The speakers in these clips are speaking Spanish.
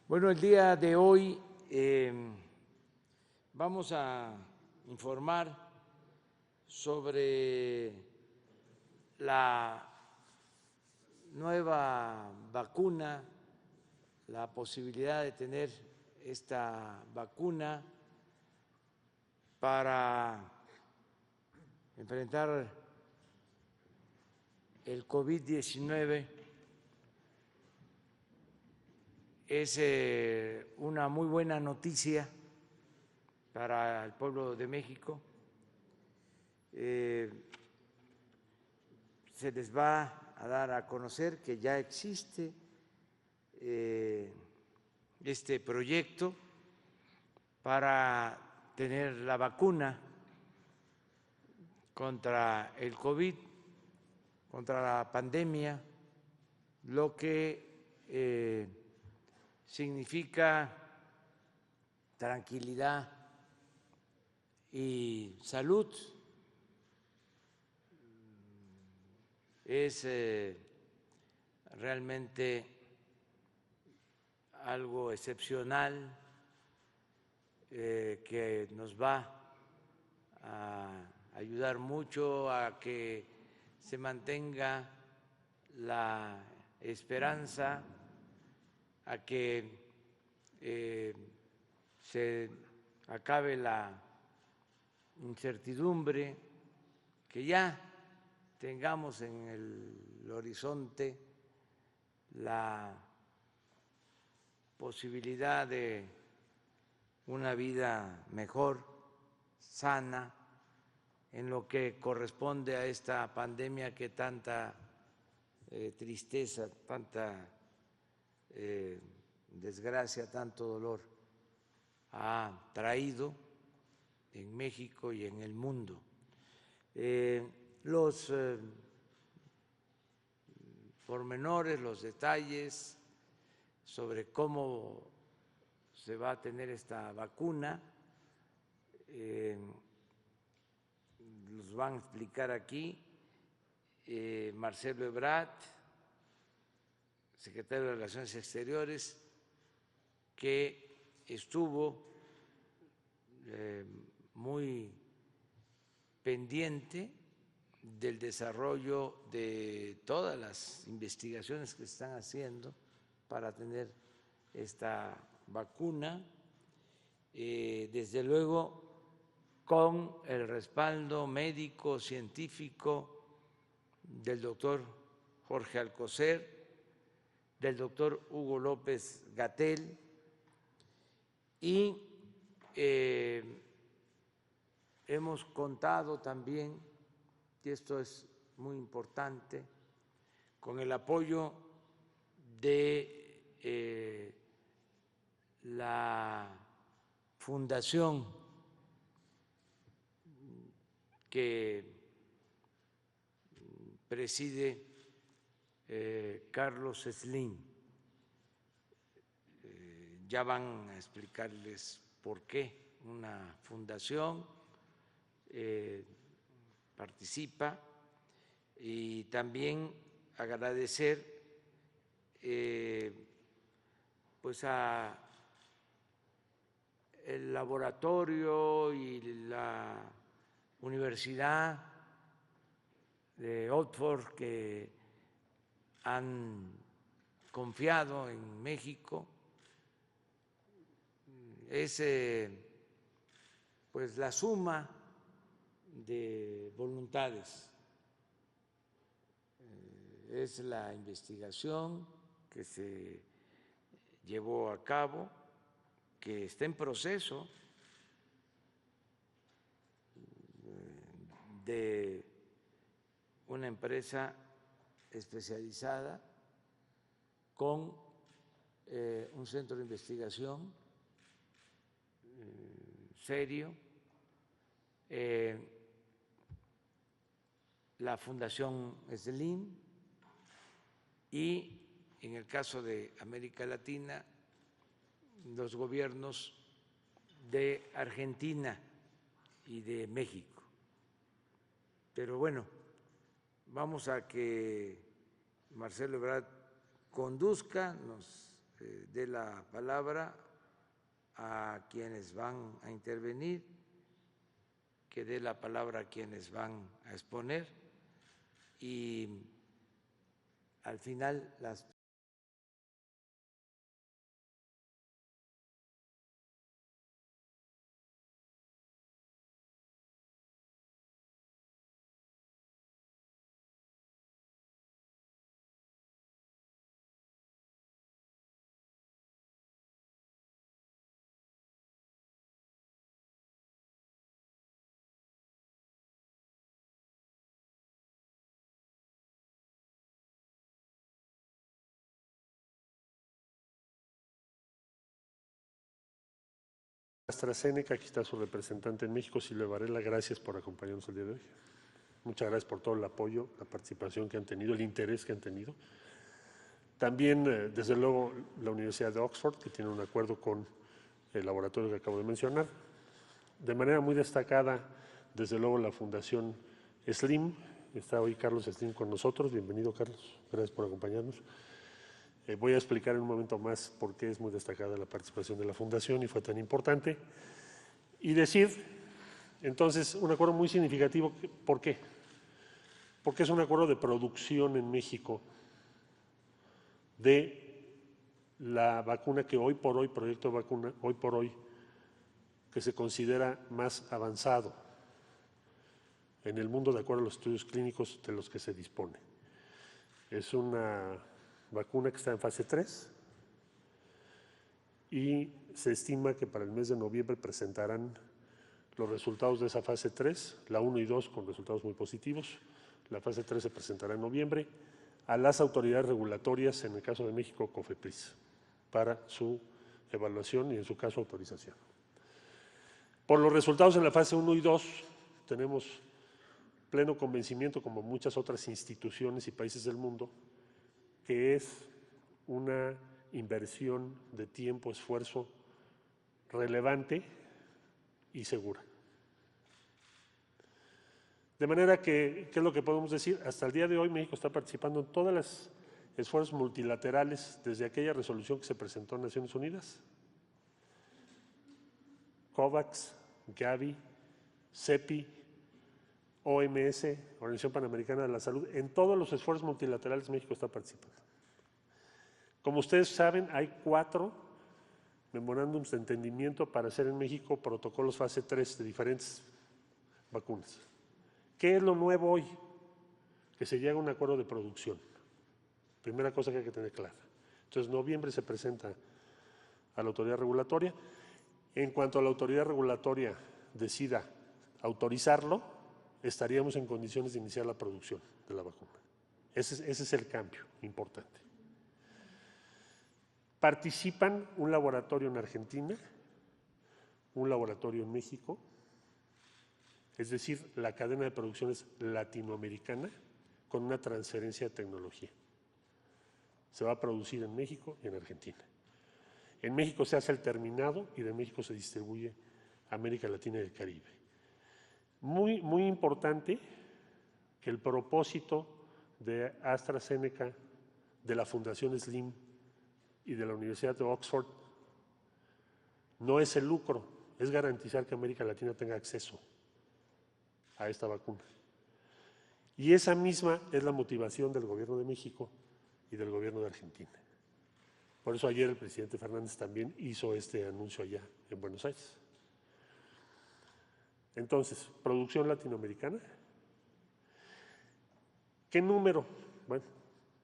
Bueno, el día de hoy vamos a informar sobre la nueva vacuna, la posibilidad de tener esta vacuna para enfrentar el COVID-19. Es una muy buena noticia para el pueblo de México. Se les va a dar a conocer que ya existe este proyecto para tener la vacuna contra el COVID, contra la pandemia, lo que significa tranquilidad y salud. Es realmente algo excepcional que nos va a ayudar mucho a que se mantenga la esperanza, a que se acabe la incertidumbre, que ya tengamos en el horizonte la posibilidad de una vida mejor, sana, en lo que corresponde a esta pandemia que tanta tristeza, tanta desgracia, tanto dolor ha traído en México y en el mundo. Los pormenores, los detalles sobre cómo se va a tener esta vacuna, los van a explicar aquí Marcelo Ebrard, secretario de Relaciones Exteriores, que estuvo muy pendiente del desarrollo de todas las investigaciones que se están haciendo para tener esta vacuna, desde luego con el respaldo médico, científico del doctor Jorge Alcocer, del doctor Hugo López-Gatell, y hemos contado también, y esto es muy importante, con el apoyo de la fundación que preside Carlos Slim. Ya van a explicarles por qué una fundación participa, y también agradecer pues a el laboratorio y la Universidad de Oxford, que han confiado en México. Es pues la suma de voluntades, es la investigación que se llevó a cabo, que está en proceso de una empresa especializada con un centro de investigación serio, la Fundación Slim, y en el caso de América Latina, los gobiernos de Argentina y de México. Pero bueno, vamos a que Marcelo Ebrard conduzca, nos dé la palabra a quienes van a intervenir, que dé la palabra a quienes van a exponer y al final las AstraZeneca, aquí está su representante en México, Silvia Varela, gracias por acompañarnos el día de hoy. Muchas gracias por todo el apoyo, la participación que han tenido, el interés que han tenido. También, desde luego, la Universidad de Oxford, que tiene un acuerdo con el laboratorio que acabo de mencionar. De manera muy destacada, desde luego, la Fundación SLIM. Está hoy Carlos Slim con nosotros. Bienvenido, Carlos. Gracias por acompañarnos. Voy a explicar en un momento más por qué es muy destacada la participación de la Fundación y fue tan importante. Y decir, entonces, un acuerdo muy significativo. ¿Por qué? Porque es un acuerdo de producción en México de la vacuna que hoy por hoy, proyecto de vacuna, hoy por hoy, que se considera más avanzado en el mundo de acuerdo a los estudios clínicos de los que se dispone. Es una vacuna que está en fase 3 y se estima que para el mes de noviembre presentarán los resultados de esa fase 3, la 1 y 2 con resultados muy positivos. La fase 3 se presentará en noviembre a las autoridades regulatorias, en el caso de México, COFEPRIS, para su evaluación y en su caso autorización. Por los resultados en la fase 1 y 2 tenemos pleno convencimiento, como muchas otras instituciones y países del mundo, que es una inversión de tiempo, esfuerzo relevante y segura. De manera que, ¿qué es lo que podemos decir? Hasta el día de hoy México está participando en todos los esfuerzos multilaterales desde aquella resolución que se presentó en Naciones Unidas, COVAX, Gavi, CEPI, OMS, Organización Panamericana de la Salud. En todos los esfuerzos multilaterales México está participando. Como ustedes saben, hay 4 memorándums de entendimiento para hacer en México protocolos fase 3 de diferentes vacunas. ¿Qué es lo nuevo hoy? Que se llega a un acuerdo de producción. Primera cosa que hay que tener clara. Entonces, en noviembre se presenta a la autoridad regulatoria. En cuanto a la autoridad regulatoria decida autorizarlo, estaríamos en condiciones de iniciar la producción de la vacuna. Ese es el cambio importante. Participan un laboratorio en Argentina, un laboratorio en México, es decir, la cadena de producción es latinoamericana con una transferencia de tecnología. Se va a producir en México y en Argentina. En México se hace el terminado y de México se distribuye a América Latina y el Caribe. Muy importante que el propósito de AstraZeneca, de la Fundación SLIM y de la Universidad de Oxford no es el lucro, es garantizar que América Latina tenga acceso a esta vacuna. Y esa misma es la motivación del Gobierno de México y del Gobierno de Argentina. Por eso ayer el presidente Fernández también hizo este anuncio allá en Buenos Aires. Entonces, producción latinoamericana. ¿Qué número? Bueno,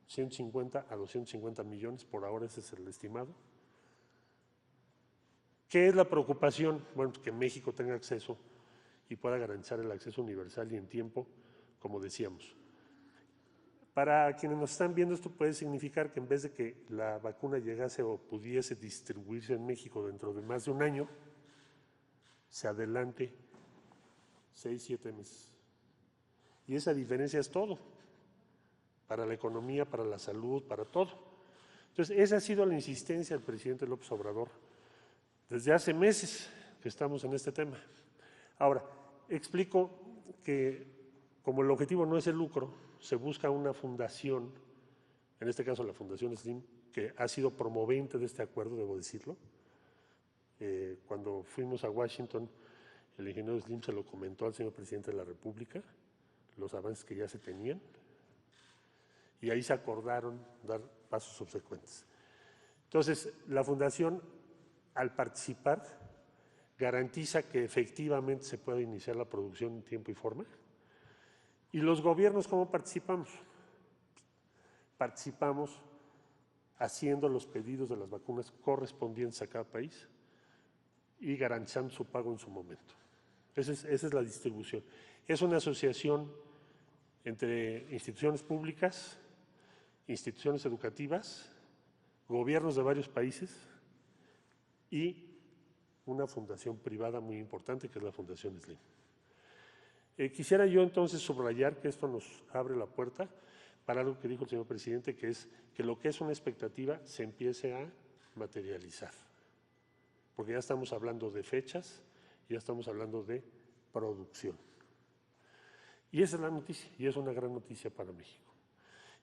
150 a 250 millones, por ahora ese es el estimado. ¿Qué es la preocupación? Bueno, que México tenga acceso y pueda garantizar el acceso universal y en tiempo, como decíamos. Para quienes nos están viendo, esto puede significar que en vez de que la vacuna llegase o pudiese distribuirse en México dentro de más de un año, se adelante 6, 7 meses. Y esa diferencia es todo, para la economía, para la salud, para todo. Entonces, esa ha sido la insistencia del presidente López Obrador desde hace meses que estamos en este tema. Ahora, explico que como el objetivo no es el lucro, se busca una fundación en este caso la Fundación Slim, que ha sido promovente de este acuerdo, debo decirlo. Cuando fuimos a Washington, el ingeniero Slim se lo comentó al señor presidente de la República, los avances que ya se tenían, y ahí se acordaron dar pasos subsecuentes. Entonces, la Fundación, al participar, garantiza que efectivamente se pueda iniciar la producción en tiempo y forma. ¿Y los gobiernos cómo participamos? Participamos haciendo los pedidos de las vacunas correspondientes a cada país y garantizando su pago en su momento. Esa es la distribución. Es una asociación entre instituciones públicas, instituciones educativas, gobiernos de varios países y una fundación privada muy importante que es la Fundación Slim. Quisiera yo entonces subrayar que esto nos abre la puerta para algo que dijo el señor presidente, que es que lo que es una expectativa se empiece a materializar. Porque ya estamos hablando de fechas, ya estamos hablando de producción. Y esa es la noticia, y es una gran noticia para México.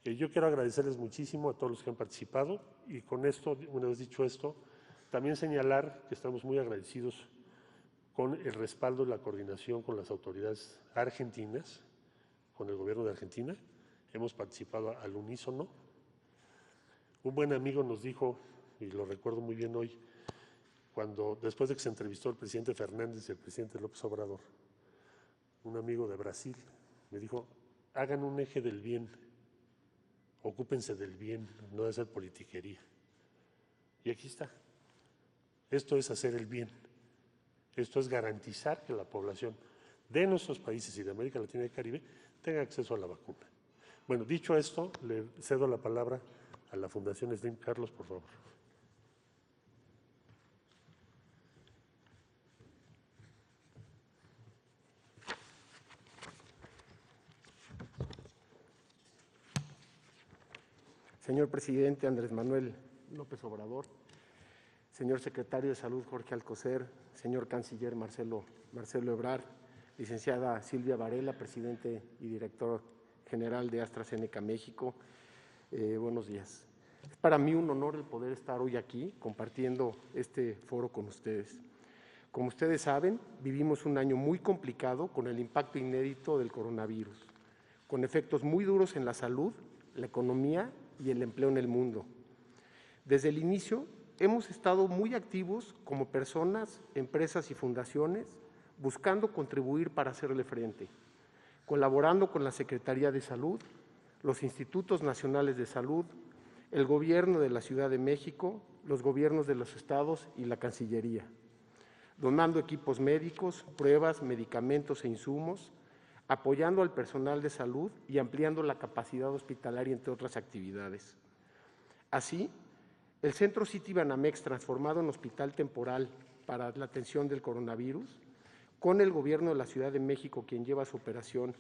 Yo quiero agradecerles muchísimo a todos los que han participado y con esto, una vez dicho esto, también señalar que estamos muy agradecidos con el respaldo y la coordinación con las autoridades argentinas, con el gobierno de Argentina. Hemos participado al unísono. Un buen amigo nos dijo, y lo recuerdo muy bien hoy, cuando después de que se entrevistó el presidente Fernández y el presidente López Obrador, un amigo de Brasil me dijo, hagan un eje del bien, ocúpense del bien, no de hacer politiquería. Y aquí está. Esto es hacer el bien. Esto es garantizar que la población de nuestros países y de América Latina y Caribe tenga acceso a la vacuna. Bueno, dicho esto, le cedo la palabra a la Fundación Slim. Carlos, por favor. Señor presidente Andrés Manuel López Obrador, señor secretario de Salud Jorge Alcocer, señor canciller Marcelo Ebrard, licenciada Silvia Varela, presidente y director general de AstraZeneca México, buenos días. Es para mí un honor el poder estar hoy aquí compartiendo este foro con ustedes. Como ustedes saben, vivimos un año muy complicado con el impacto inédito del coronavirus, con efectos muy duros en la salud, la economía y el empleo en el mundo. Desde el inicio hemos estado muy activos como personas, empresas y fundaciones, buscando contribuir para hacerle frente, colaborando con la Secretaría de Salud, los Institutos Nacionales de Salud, el Gobierno de la Ciudad de México, los gobiernos de los estados y la Cancillería, donando equipos médicos, pruebas, medicamentos e insumos, apoyando al personal de salud y ampliando la capacidad hospitalaria, entre otras actividades. Así, el Centro Citibanamex, transformado en hospital temporal para la atención del coronavirus, con el Gobierno de la Ciudad de México, quien lleva su operación,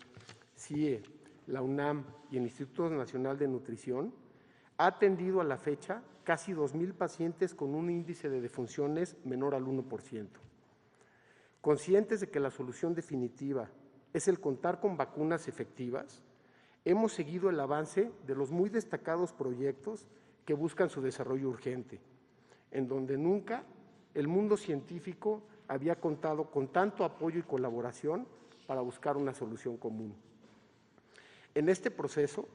CIE, la UNAM y el Instituto Nacional de Nutrición, ha atendido a la fecha casi 2,000 pacientes con un índice de defunciones menor al 1%. Conscientes de que la solución definitiva es el contar con vacunas efectivas, hemos seguido el avance de los muy destacados proyectos que buscan su desarrollo urgente, en donde nunca el mundo científico había contado con tanto apoyo y colaboración para buscar una solución común. En este proceso,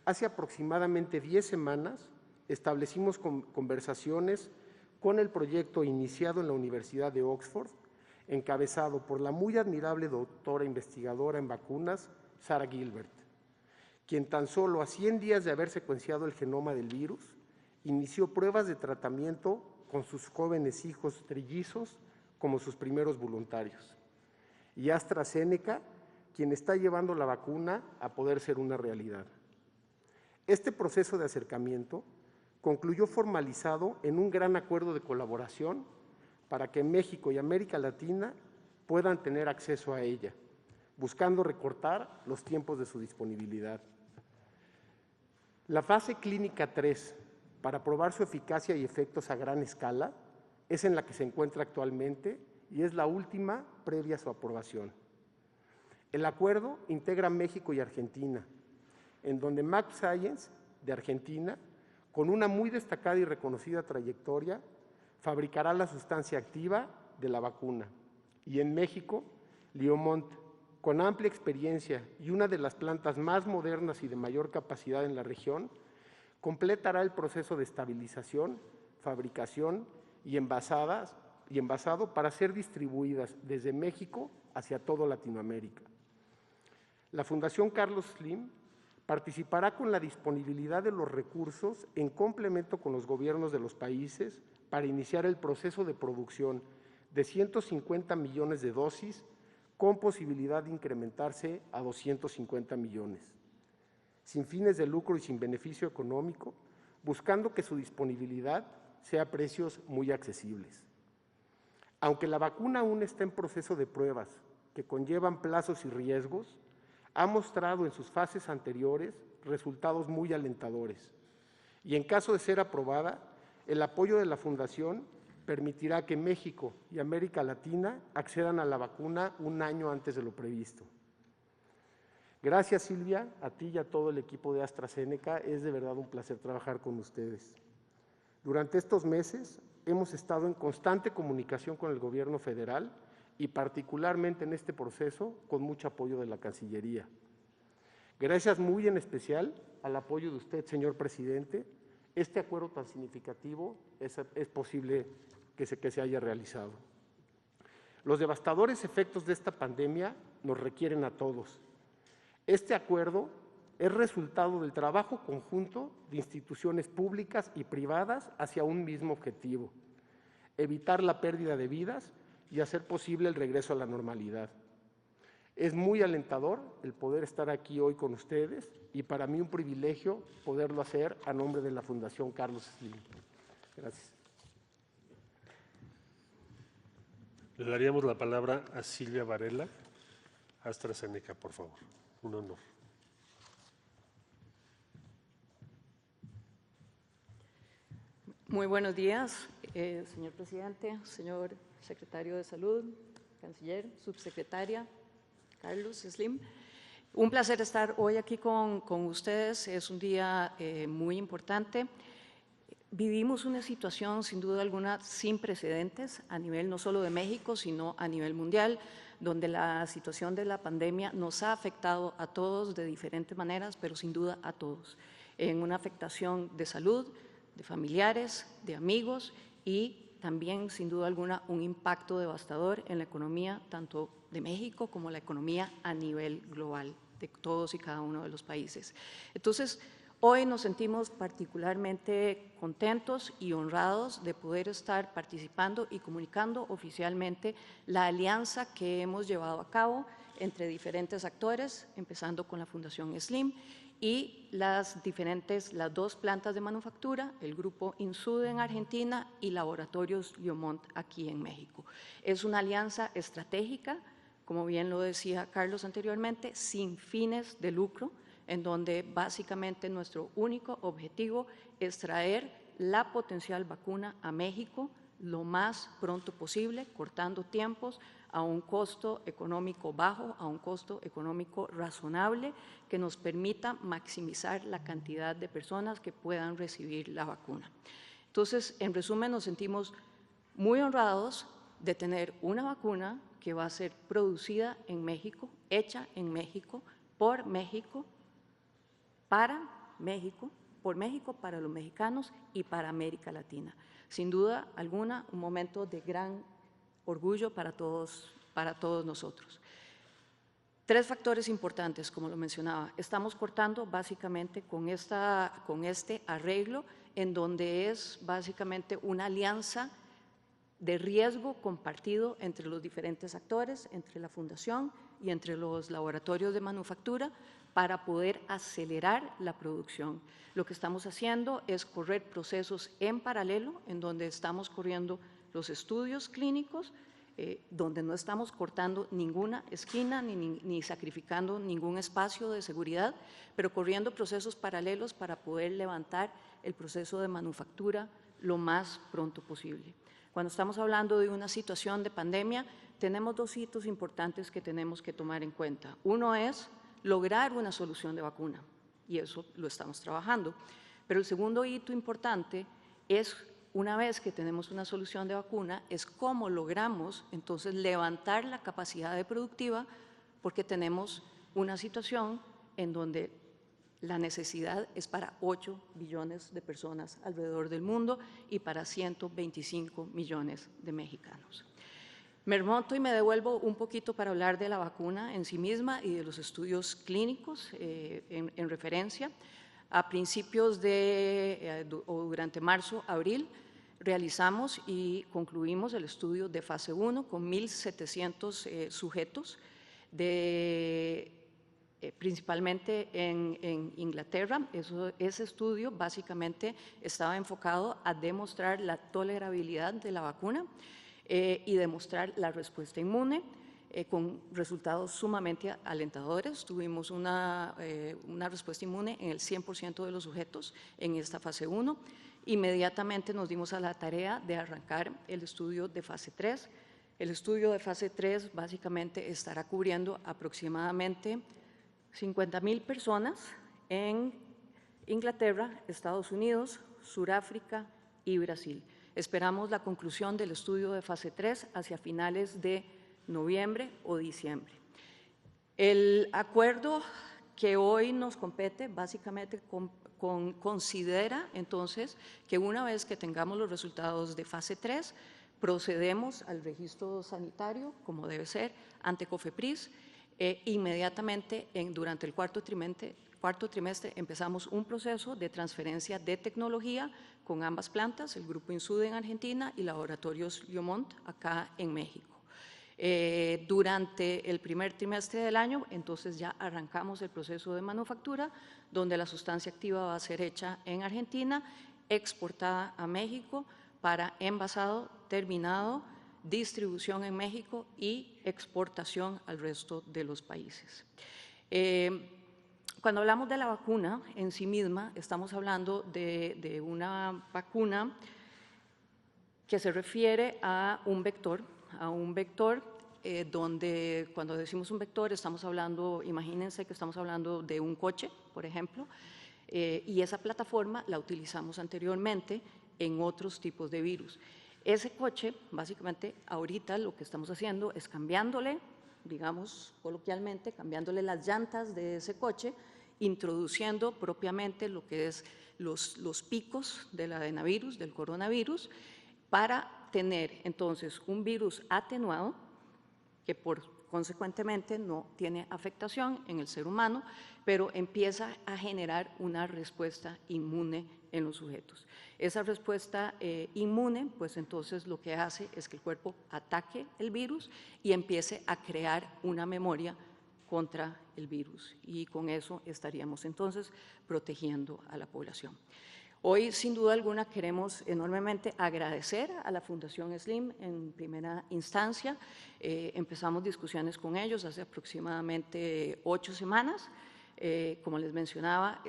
hace aproximadamente 10 semanas, establecimos conversaciones con el proyecto iniciado en la Universidad de Oxford, encabezado por la muy admirable doctora investigadora en vacunas, Sarah Gilbert, quien tan solo a 100 días de haber secuenciado el genoma del virus, inició pruebas de tratamiento con sus jóvenes hijos trillizos como sus primeros voluntarios. Y AstraZeneca, quien está llevando la vacuna a poder ser una realidad. Este proceso de acercamiento concluyó formalizado en un gran acuerdo de colaboración para que México y América Latina puedan tener acceso a ella, buscando recortar los tiempos de su disponibilidad. La fase clínica 3, para probar su eficacia y efectos a gran escala, es en la que se encuentra actualmente y es la última previa a su aprobación. El acuerdo integra México y Argentina, en donde MabScience de Argentina, con una muy destacada y reconocida trayectoria, fabricará la sustancia activa de la vacuna. Y en México, Liomont, con amplia experiencia y una de las plantas más modernas y de mayor capacidad en la región, completará el proceso de estabilización, fabricación y envasado para ser distribuidas desde México hacia toda Latinoamérica. La Fundación Carlos Slim participará con la disponibilidad de los recursos en complemento con los gobiernos de los países para iniciar el proceso de producción de 150 millones de dosis con posibilidad de incrementarse a 250 millones, sin fines de lucro y sin beneficio económico, buscando que su disponibilidad sea a precios muy accesibles. Aunque la vacuna aún está en proceso de pruebas que conllevan plazos y riesgos, ha mostrado en sus fases anteriores resultados muy alentadores y en caso de ser aprobada, el apoyo de la Fundación permitirá que México y América Latina accedan a la vacuna un año antes de lo previsto. Gracias, Silvia, a ti y a todo el equipo de AstraZeneca. Es de verdad un placer trabajar con ustedes. Durante estos meses hemos estado en constante comunicación con el Gobierno federal y particularmente en este proceso con mucho apoyo de la Cancillería. Gracias muy en especial al apoyo de usted, señor presidente. Este acuerdo tan significativo es posible que se haya realizado. Los devastadores efectos de esta pandemia nos requieren a todos. Este acuerdo es resultado del trabajo conjunto de instituciones públicas y privadas hacia un mismo objetivo: evitar la pérdida de vidas y hacer posible el regreso a la normalidad. Es muy alentador el poder estar aquí hoy con ustedes y para mí un privilegio poderlo hacer a nombre de la Fundación Carlos Slim. Gracias. Le daríamos la palabra a Silvia Varela, AstraZeneca, por favor. Un honor. Muy buenos días, señor presidente, señor secretario de Salud, canciller, subsecretaria, Carlos Slim. Un placer estar hoy aquí con ustedes. Es un día muy importante. Vivimos una situación, sin duda alguna, sin precedentes a nivel no solo de México, sino a nivel mundial, donde la situación de la pandemia nos ha afectado a todos de diferentes maneras, pero sin duda a todos, en una afectación de salud, de familiares, de amigos y también, sin duda alguna, un impacto devastador en la economía, tanto de México como la economía a nivel global, de todos y cada uno de los países. Entonces, hoy nos sentimos particularmente contentos y honrados de poder estar participando y comunicando oficialmente la alianza que hemos llevado a cabo entre diferentes actores, empezando con la Fundación Slim y las dos plantas de manufactura, el grupo Insud en Argentina y Laboratorios Liomont aquí en México. Es una alianza estratégica, como bien lo decía Carlos anteriormente, sin fines de lucro, en donde básicamente nuestro único objetivo es traer la potencial vacuna a México lo más pronto posible, cortando tiempos a un costo económico bajo, a un costo económico razonable que nos permita maximizar la cantidad de personas que puedan recibir la vacuna. Entonces, en resumen, nos sentimos muy honrados de tener una vacuna que va a ser producida en México, hecha en México, por México, para México, por México, para los mexicanos y para América Latina. Sin duda alguna, un momento de gran orgullo para todos nosotros. Tres factores importantes, como lo mencionaba. Estamos cortando básicamente con este arreglo, en donde es básicamente una alianza de riesgo compartido entre los diferentes actores, entre la Fundación y entre los laboratorios de manufactura, para poder acelerar la producción. Lo que estamos haciendo es correr procesos en paralelo, en donde estamos corriendo los estudios clínicos, donde no estamos cortando ninguna esquina ni sacrificando ningún espacio de seguridad, pero corriendo procesos paralelos para poder levantar el proceso de manufactura lo más pronto posible. Cuando estamos hablando de una situación de pandemia, tenemos dos hitos importantes que tenemos que tomar en cuenta. Uno es lograr una solución de vacuna. y eso lo estamos trabajando. Pero el segundo hito importante es, una vez que tenemos una solución de vacuna, es cómo logramos entonces levantar la capacidad productiva, porque tenemos una situación en donde la necesidad es para 8 billones de personas alrededor del mundo y para 125 millones de mexicanos. Me remonto y me devuelvo un poquito para hablar de la vacuna en sí misma y de los estudios clínicos en referencia. A principios o durante marzo, abril, realizamos y concluimos el estudio de fase 1 con 1.700 sujetos, principalmente en Inglaterra. Ese estudio básicamente estaba enfocado a demostrar la tolerabilidad de la vacuna y demostrar la respuesta inmune, con resultados sumamente alentadores. Tuvimos una respuesta inmune en el 100% de los sujetos en esta fase 1. Inmediatamente nos dimos a la tarea de arrancar el estudio de fase 3. El estudio de fase 3 básicamente estará cubriendo aproximadamente 50.000 personas en Inglaterra, Estados Unidos, Sudáfrica y Brasil. Esperamos la conclusión del estudio de fase 3 hacia finales de noviembre o diciembre. El acuerdo que hoy nos compete básicamente considera entonces que una vez que tengamos los resultados de fase 3, procedemos al registro sanitario, como debe ser, ante COFEPRIS. Inmediatamente, durante el cuarto trimestre, empezamos un proceso de transferencia de tecnología con ambas plantas, el Grupo Insud en Argentina y Laboratorios Liomont acá en México. Durante el primer trimestre del año, entonces ya arrancamos el proceso de manufactura, donde la sustancia activa va a ser hecha en Argentina, exportada a México para envasado, terminado, distribución en México y exportación al resto de los países. Cuando hablamos de la vacuna en sí misma, estamos hablando de una vacuna que se refiere a un vector, donde cuando decimos un vector estamos hablando, imagínense que estamos hablando de un coche, por ejemplo, y esa plataforma la utilizamos anteriormente en otros tipos de virus. Ese coche, básicamente, ahorita lo que estamos haciendo es cambiándole, digamos coloquialmente, cambiándole las llantas de ese coche, introduciendo propiamente lo que es los picos del adenovirus, del coronavirus, para tener entonces un virus atenuado que consecuentemente no tiene afectación en el ser humano, pero empieza a generar una respuesta inmune en los sujetos. Esa respuesta inmune, pues entonces lo que hace es que el cuerpo ataque el virus y empiece a crear una memoria contra el virus, y con eso estaríamos entonces protegiendo a la población. Hoy, sin duda alguna, queremos enormemente agradecer a la Fundación SLIM en primera instancia. Empezamos discusiones con ellos hace aproximadamente 8 semanas. Como les mencionaba,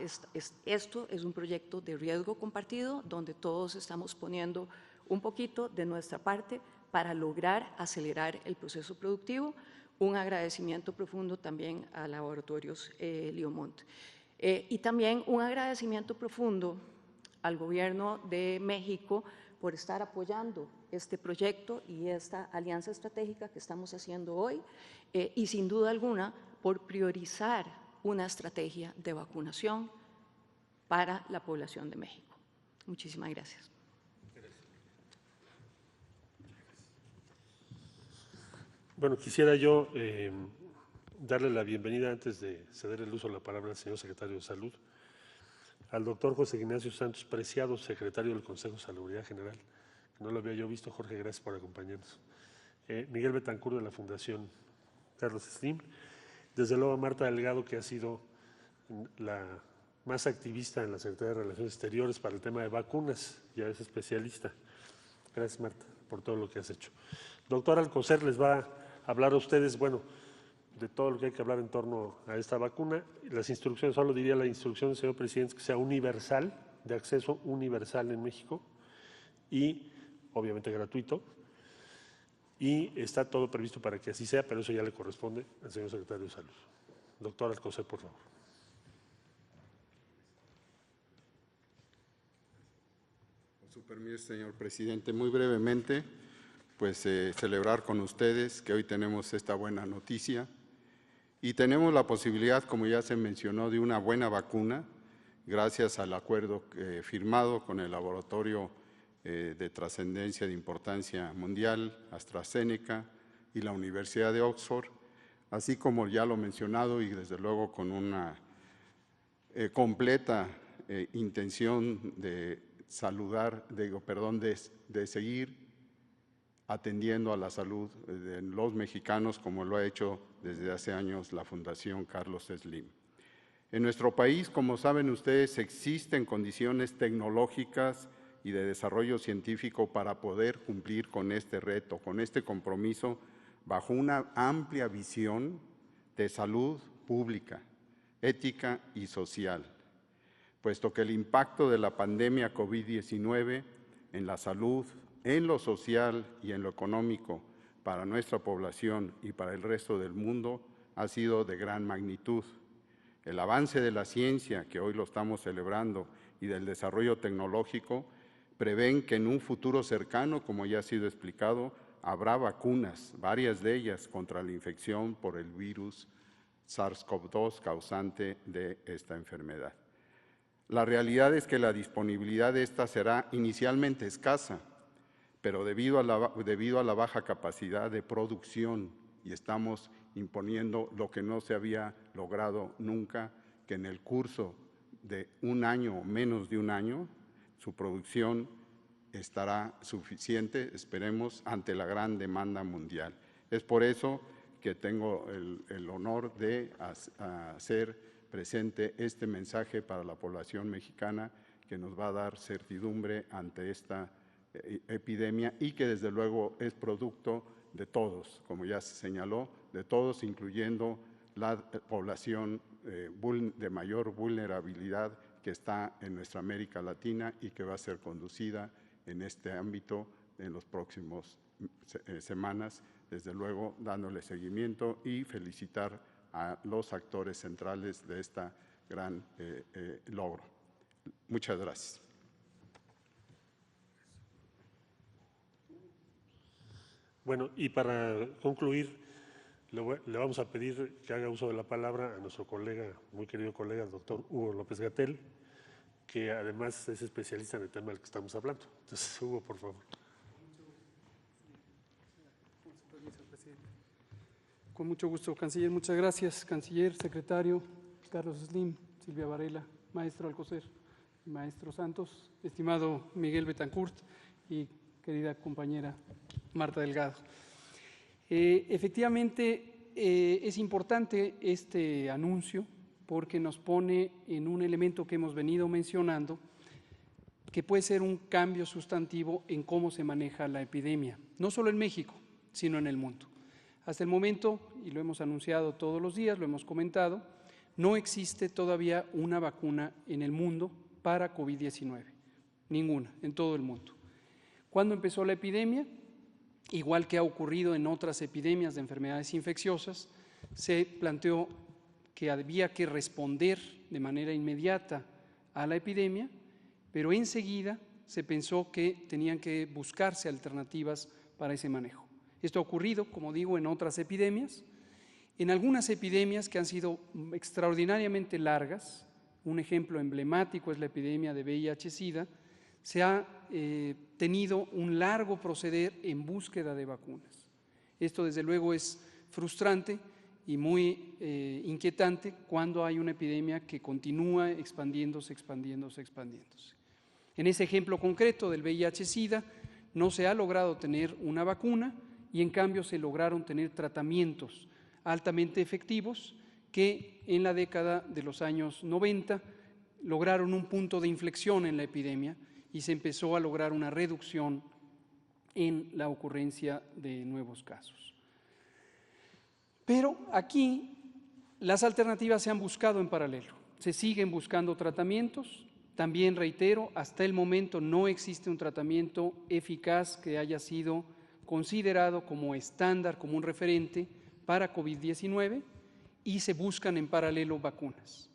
esto es un proyecto de riesgo compartido, donde todos estamos poniendo un poquito de nuestra parte para lograr acelerar el proceso productivo. Un agradecimiento profundo también a Laboratorios Liomont. Y también un agradecimiento profundo al Gobierno de México por estar apoyando este proyecto y esta alianza estratégica que estamos haciendo hoy, y sin duda alguna por priorizar una estrategia de vacunación para la población de México. Muchísimas gracias. Bueno, quisiera yo darle la bienvenida, antes de ceder el uso de la palabra al señor secretario de Salud, al doctor José Ignacio Santos Preciado, secretario del Consejo de Salubridad General, que no lo había yo visto. Jorge, gracias por acompañarnos. Miguel Betancourt, de la Fundación Carlos Slim. Desde luego a Marta Delgado, que ha sido la más activista en la Secretaría de Relaciones Exteriores para el tema de vacunas, ya es especialista. Gracias, Marta, por todo lo que has hecho. Doctor Alcocer les va a hablar a ustedes, bueno, de todo lo que hay que hablar en torno a esta vacuna. Las instrucciones, solo diría la instrucción del señor presidente, que sea universal, de acceso universal en México y obviamente gratuito. Y está todo previsto para que así sea, pero eso ya le corresponde al señor secretario de Salud. Doctor Alcocer, por favor. Con su permiso, señor presidente, muy brevemente, pues celebrar con ustedes que hoy tenemos esta buena noticia y tenemos la posibilidad, como ya se mencionó, de una buena vacuna gracias al acuerdo firmado con el laboratorio de trascendencia de importancia mundial, AstraZeneca y la Universidad de Oxford, así como ya lo mencionado y desde luego con una completa intención de de seguir atendiendo a la salud de los mexicanos como lo ha hecho desde hace años la Fundación Carlos Slim. En nuestro país, como saben ustedes, existen condiciones tecnológicas y de desarrollo científico para poder cumplir con este reto, con este compromiso, bajo una amplia visión de salud pública, ética y social, puesto que el impacto de la pandemia COVID-19 en la salud, en lo social y en lo económico para nuestra población y para el resto del mundo ha sido de gran magnitud. El avance de la ciencia, que hoy lo estamos celebrando, y del desarrollo tecnológico, prevén que en un futuro cercano, como ya ha sido explicado, habrá vacunas, varias de ellas, contra la infección por el virus SARS-CoV-2 causante de esta enfermedad. La realidad es que la disponibilidad de esta será inicialmente escasa, pero debido a la baja capacidad de producción, y estamos imponiendo lo que no se había logrado nunca, que en el curso de un año o menos de un año, su producción estará suficiente, esperemos, ante la gran demanda mundial. Es por eso que tengo el honor de hacer presente este mensaje para la población mexicana que nos va a dar certidumbre ante esta epidemia y que desde luego es producto de todos, como ya se señaló, de todos, incluyendo la población de mayor vulnerabilidad que está en nuestra América Latina y que va a ser conducida en este ámbito en los próximos semanas, desde luego dándole seguimiento y felicitar a los actores centrales de este gran logro. Muchas gracias. Bueno, y para concluir, le vamos a pedir que haga uso de la palabra a nuestro colega, muy querido colega, el doctor Hugo López-Gatell, que además es especialista en el tema del que estamos hablando. Entonces, Hugo, por favor. Con mucho gusto, canciller. Muchas gracias, canciller, secretario, Carlos Slim, Silvia Varela, maestro Alcocer, maestro Santos, estimado Miguel Betancourt y querida compañera Marta Delgado. Efectivamente, es importante este anuncio porque nos pone en un elemento que hemos venido mencionando, que puede ser un cambio sustantivo en cómo se maneja la epidemia, no solo en México, sino en el mundo. Hasta el momento, y lo hemos anunciado todos los días, lo hemos comentado, no existe todavía una vacuna en el mundo para COVID-19, ninguna, en todo el mundo. ¿Cuándo empezó la epidemia? Igual que ha ocurrido en otras epidemias de enfermedades infecciosas, se planteó que había que responder de manera inmediata a la epidemia, pero enseguida se pensó que tenían que buscarse alternativas para ese manejo. Esto ha ocurrido, como digo, en otras epidemias, en algunas epidemias que han sido extraordinariamente largas. Un ejemplo emblemático es la epidemia de VIH-Sida. Se ha tenido un largo proceder en búsqueda de vacunas. Esto, desde luego, es frustrante y muy inquietante cuando hay una epidemia que continúa expandiéndose. En ese ejemplo concreto del VIH-Sida no se ha logrado tener una vacuna y en cambio se lograron tener tratamientos altamente efectivos que en la década de los años 90 lograron un punto de inflexión en la epidemia y se empezó a lograr una reducción en la ocurrencia de nuevos casos. Pero aquí las alternativas se han buscado en paralelo, se siguen buscando tratamientos. También reitero, hasta el momento no existe un tratamiento eficaz que haya sido considerado como estándar, como un referente para COVID-19 y se buscan en paralelo vacunas.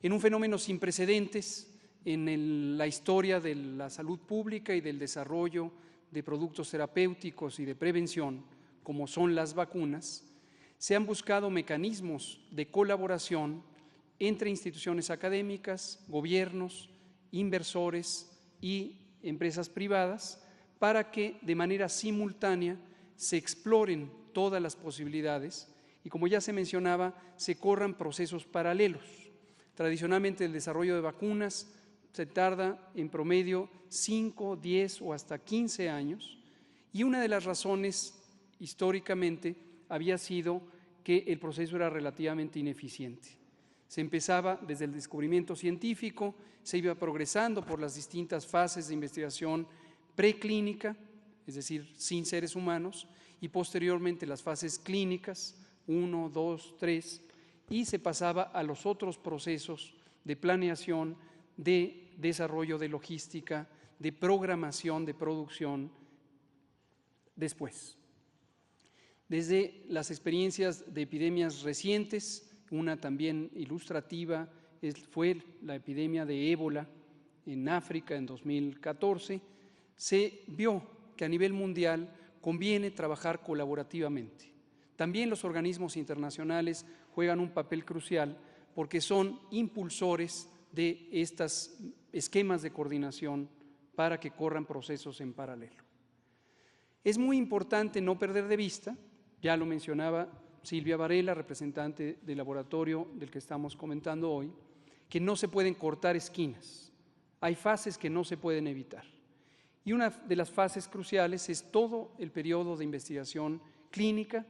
En un fenómeno sin precedentes en la historia de la salud pública y del desarrollo de productos terapéuticos y de prevención, como son las vacunas, se han buscado mecanismos de colaboración entre instituciones académicas, gobiernos, inversores y empresas privadas para que de manera simultánea se exploren todas las posibilidades y, como ya se mencionaba, se corran procesos paralelos. Tradicionalmente el desarrollo de vacunas se tarda en promedio 5, 10 o hasta 15 años y una de las razones históricamente había sido que el proceso era relativamente ineficiente. Se empezaba desde el descubrimiento científico, se iba progresando por las distintas fases de investigación preclínica, es decir, sin seres humanos, y posteriormente las fases clínicas, 1, 2, 3, y se pasaba a los otros procesos de planeación, de desarrollo de logística, de programación de producción después. Desde las experiencias de epidemias recientes, una también ilustrativa fue la epidemia de ébola en África en 2014, se vio que a nivel mundial conviene trabajar colaborativamente. También los organismos internacionales juegan un papel crucial porque son impulsores de estos esquemas de coordinación para que corran procesos en paralelo. Es muy importante no perder de vista, ya lo mencionaba Silvia Varela, representante del laboratorio del que estamos comentando hoy, que no se pueden cortar esquinas. Hay fases que no se pueden evitar. Y una de las fases cruciales es todo el periodo de investigación clínica.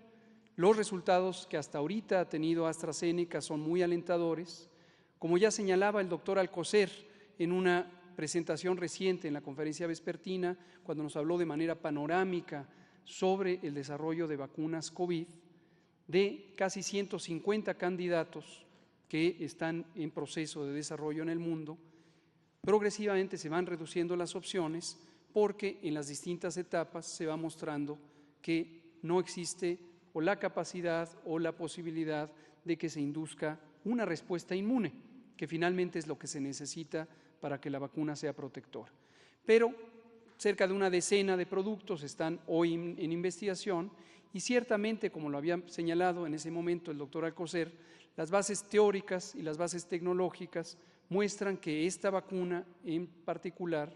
Los resultados que hasta ahorita ha tenido AstraZeneca son muy alentadores. Como ya señalaba el doctor Alcocer en una presentación reciente en la conferencia vespertina, cuando nos habló de manera panorámica sobre el desarrollo de vacunas COVID, de casi 150 candidatos que están en proceso de desarrollo en el mundo, progresivamente se van reduciendo las opciones porque en las distintas etapas se va mostrando que no existe o la capacidad o la posibilidad de que se induzca una respuesta inmune, que finalmente es lo que se necesita para que la vacuna sea protectora. Pero cerca de una decena de productos están hoy en investigación y ciertamente, como lo había señalado en ese momento el doctor Alcocer, las bases teóricas y las bases tecnológicas muestran que esta vacuna en particular,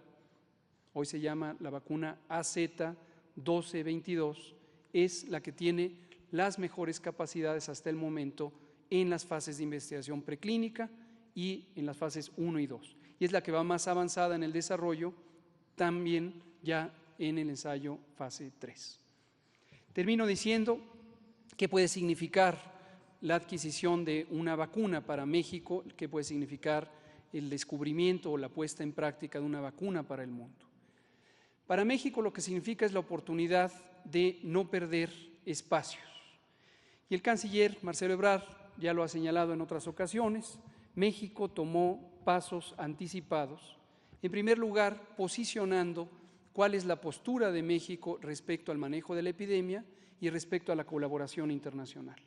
hoy se llama la vacuna AZ-1222, es la que tiene las mejores capacidades hasta el momento en las fases de investigación preclínica y en las fases 1 y 2. Y es la que va más avanzada en el desarrollo, también ya en el ensayo fase 3. Termino diciendo qué puede significar la adquisición de una vacuna para México, qué puede significar el descubrimiento o la puesta en práctica de una vacuna para el mundo. Para México lo que significa es la oportunidad de no perder espacios. Y el canciller Marcelo Ebrard ya lo ha señalado en otras ocasiones, México tomó pasos anticipados, en primer lugar posicionando cuál es la postura de México respecto al manejo de la epidemia y respecto a la colaboración internacional.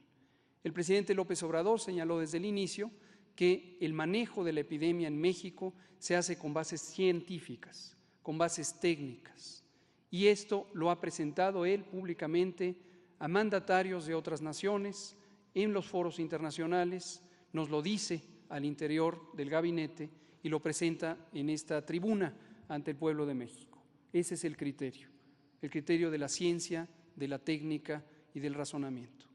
El presidente López Obrador señaló desde el inicio que el manejo de la epidemia en México se hace con bases científicas, con bases técnicas, y esto lo ha presentado él públicamente a mandatarios de otras naciones en los foros internacionales, nos lo dice al interior del gabinete y lo presenta en esta tribuna ante el pueblo de México. Ese es el criterio de la ciencia, de la técnica y del razonamiento.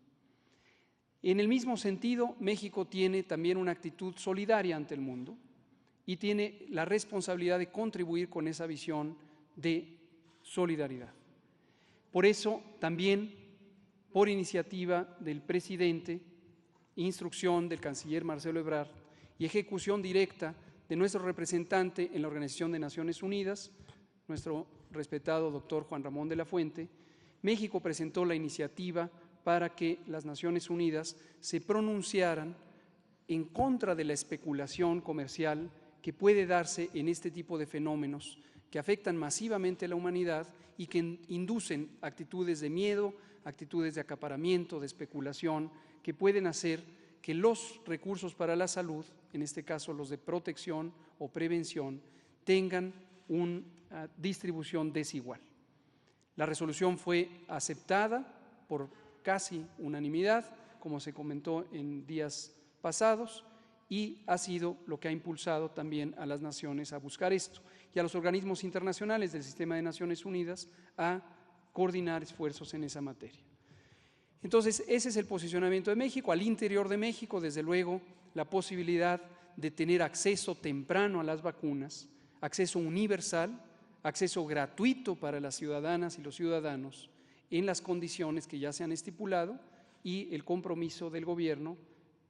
En el mismo sentido, México tiene también una actitud solidaria ante el mundo y tiene la responsabilidad de contribuir con esa visión de solidaridad. Por eso, también, por iniciativa del presidente, instrucción del canciller Marcelo Ebrard y ejecución directa de nuestro representante en la Organización de Naciones Unidas, nuestro respetado doctor Juan Ramón de la Fuente, México presentó la iniciativa para que las Naciones Unidas se pronunciaran en contra de la especulación comercial que puede darse en este tipo de fenómenos que afectan masivamente a la humanidad y que inducen actitudes de miedo, actitudes de acaparamiento, de especulación, que pueden hacer que los recursos para la salud, en este caso los de protección o prevención, tengan una distribución desigual. La resolución fue aceptada por casi unanimidad, como se comentó en días pasados, y ha sido lo que ha impulsado también a las naciones a buscar esto y a los organismos internacionales del Sistema de Naciones Unidas a coordinar esfuerzos en esa materia. Entonces, ese es el posicionamiento de México. Al interior de México, desde luego, la posibilidad de tener acceso temprano a las vacunas, acceso universal, acceso gratuito para las ciudadanas y los ciudadanos en las condiciones que ya se han estipulado y el compromiso del gobierno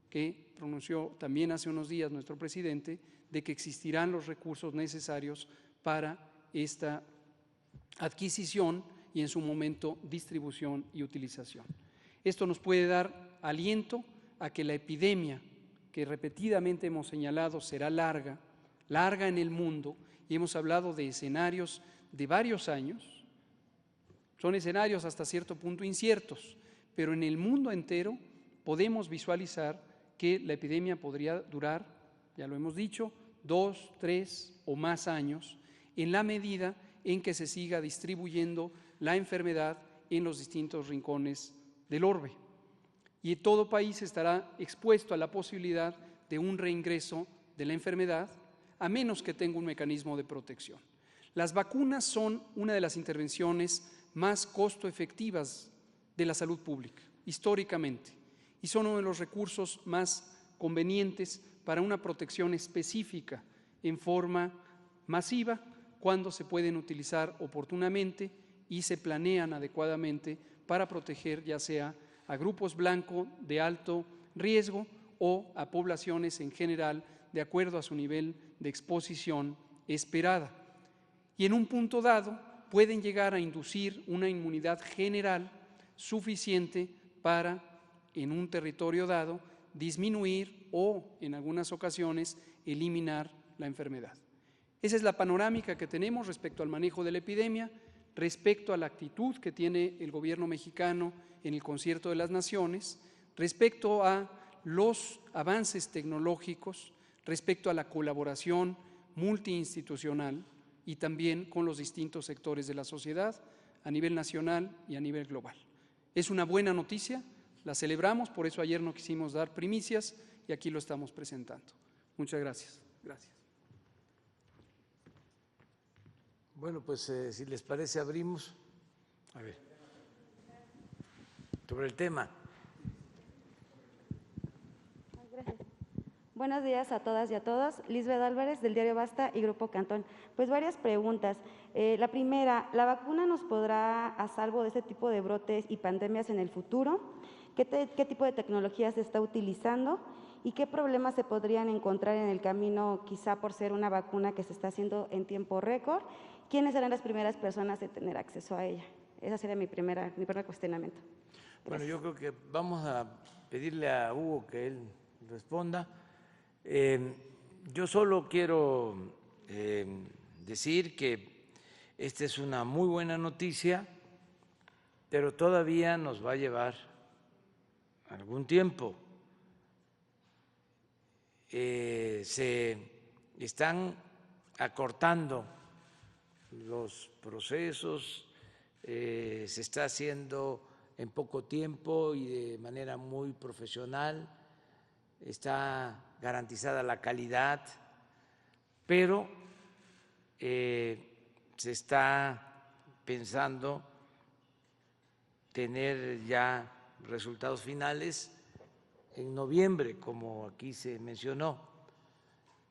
que pronunció también hace unos días nuestro presidente de que existirán los recursos necesarios para esta adquisición y en su momento distribución y utilización. Esto nos puede dar aliento a que la epidemia, que repetidamente hemos señalado será larga en el mundo, y hemos hablado de escenarios de varios años, son escenarios hasta cierto punto inciertos, pero en el mundo entero podemos visualizar que la epidemia podría durar, ya lo hemos dicho, 2, 3 o más años, en la medida en que se siga distribuyendo la enfermedad en los distintos rincones del orbe. Y todo país estará expuesto a la posibilidad de un reingreso de la enfermedad, a menos que tenga un mecanismo de protección. Las vacunas son una de las intervenciones más costo efectivas de la salud pública, históricamente, y son uno de los recursos más convenientes para una protección específica en forma masiva cuando se pueden utilizar oportunamente y se planean adecuadamente para proteger ya sea a grupos blancos de alto riesgo o a poblaciones en general de acuerdo a su nivel de exposición esperada. Y en un punto dado pueden llegar a inducir una inmunidad general suficiente para, en un territorio dado, disminuir o, en algunas ocasiones, eliminar la enfermedad. Esa es la panorámica que tenemos respecto al manejo de la epidemia, respecto a la actitud que tiene el gobierno mexicano en el concierto de las naciones, respecto a los avances tecnológicos, respecto a la colaboración multiinstitucional y también con los distintos sectores de la sociedad a nivel nacional y a nivel global. Es una buena noticia, la celebramos, por eso ayer no quisimos dar primicias y aquí lo estamos presentando. Muchas gracias. Gracias. Bueno, pues si les parece abrimos. A ver. Sobre el tema. Gracias. Buenos días a todas y a todos. Lisbeth Álvarez, del diario Basta y Grupo Cantón. Pues varias preguntas. La primera, ¿la vacuna nos podrá a salvo de este tipo de brotes y pandemias en el futuro? ¿Qué tipo de tecnología se está utilizando? ¿Y qué problemas se podrían encontrar en el camino, quizá por ser una vacuna que se está haciendo en tiempo récord? ¿Quiénes serán las primeras personas en tener acceso a ella? Ese sería mi primer cuestionamiento. Bueno, yo creo que vamos a pedirle a Hugo que él responda. Yo solo quiero decir que esta es una muy buena noticia, pero todavía nos va a llevar algún tiempo. Se están acortando los procesos, se está haciendo en poco tiempo y de manera muy profesional, está garantizada la calidad, pero se está pensando tener ya resultados finales en noviembre, como aquí se mencionó,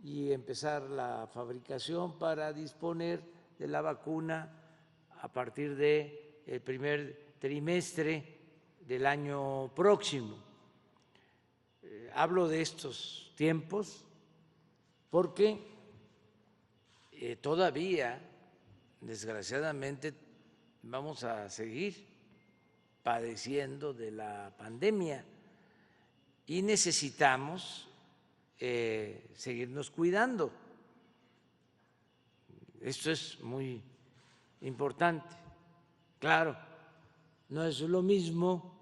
y empezar la fabricación para disponer de la vacuna a partir del primer trimestre del año próximo. Hablo de estos tiempos porque todavía, desgraciadamente, vamos a seguir padeciendo de la pandemia y necesitamos seguirnos cuidando. Esto es muy importante. Claro, no es lo mismo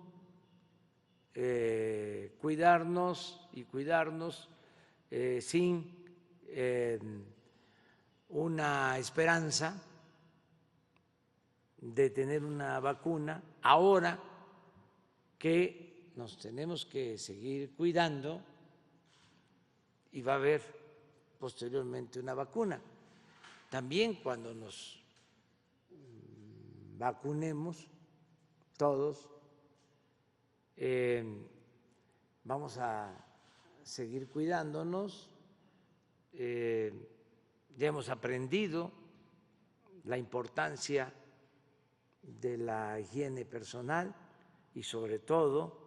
cuidarnos y cuidarnos sin una esperanza de tener una vacuna, ahora que nos tenemos que seguir cuidando y va a haber posteriormente una vacuna. También cuando nos vacunemos todos, vamos a seguir cuidándonos. Ya hemos aprendido la importancia de la higiene personal y sobre todo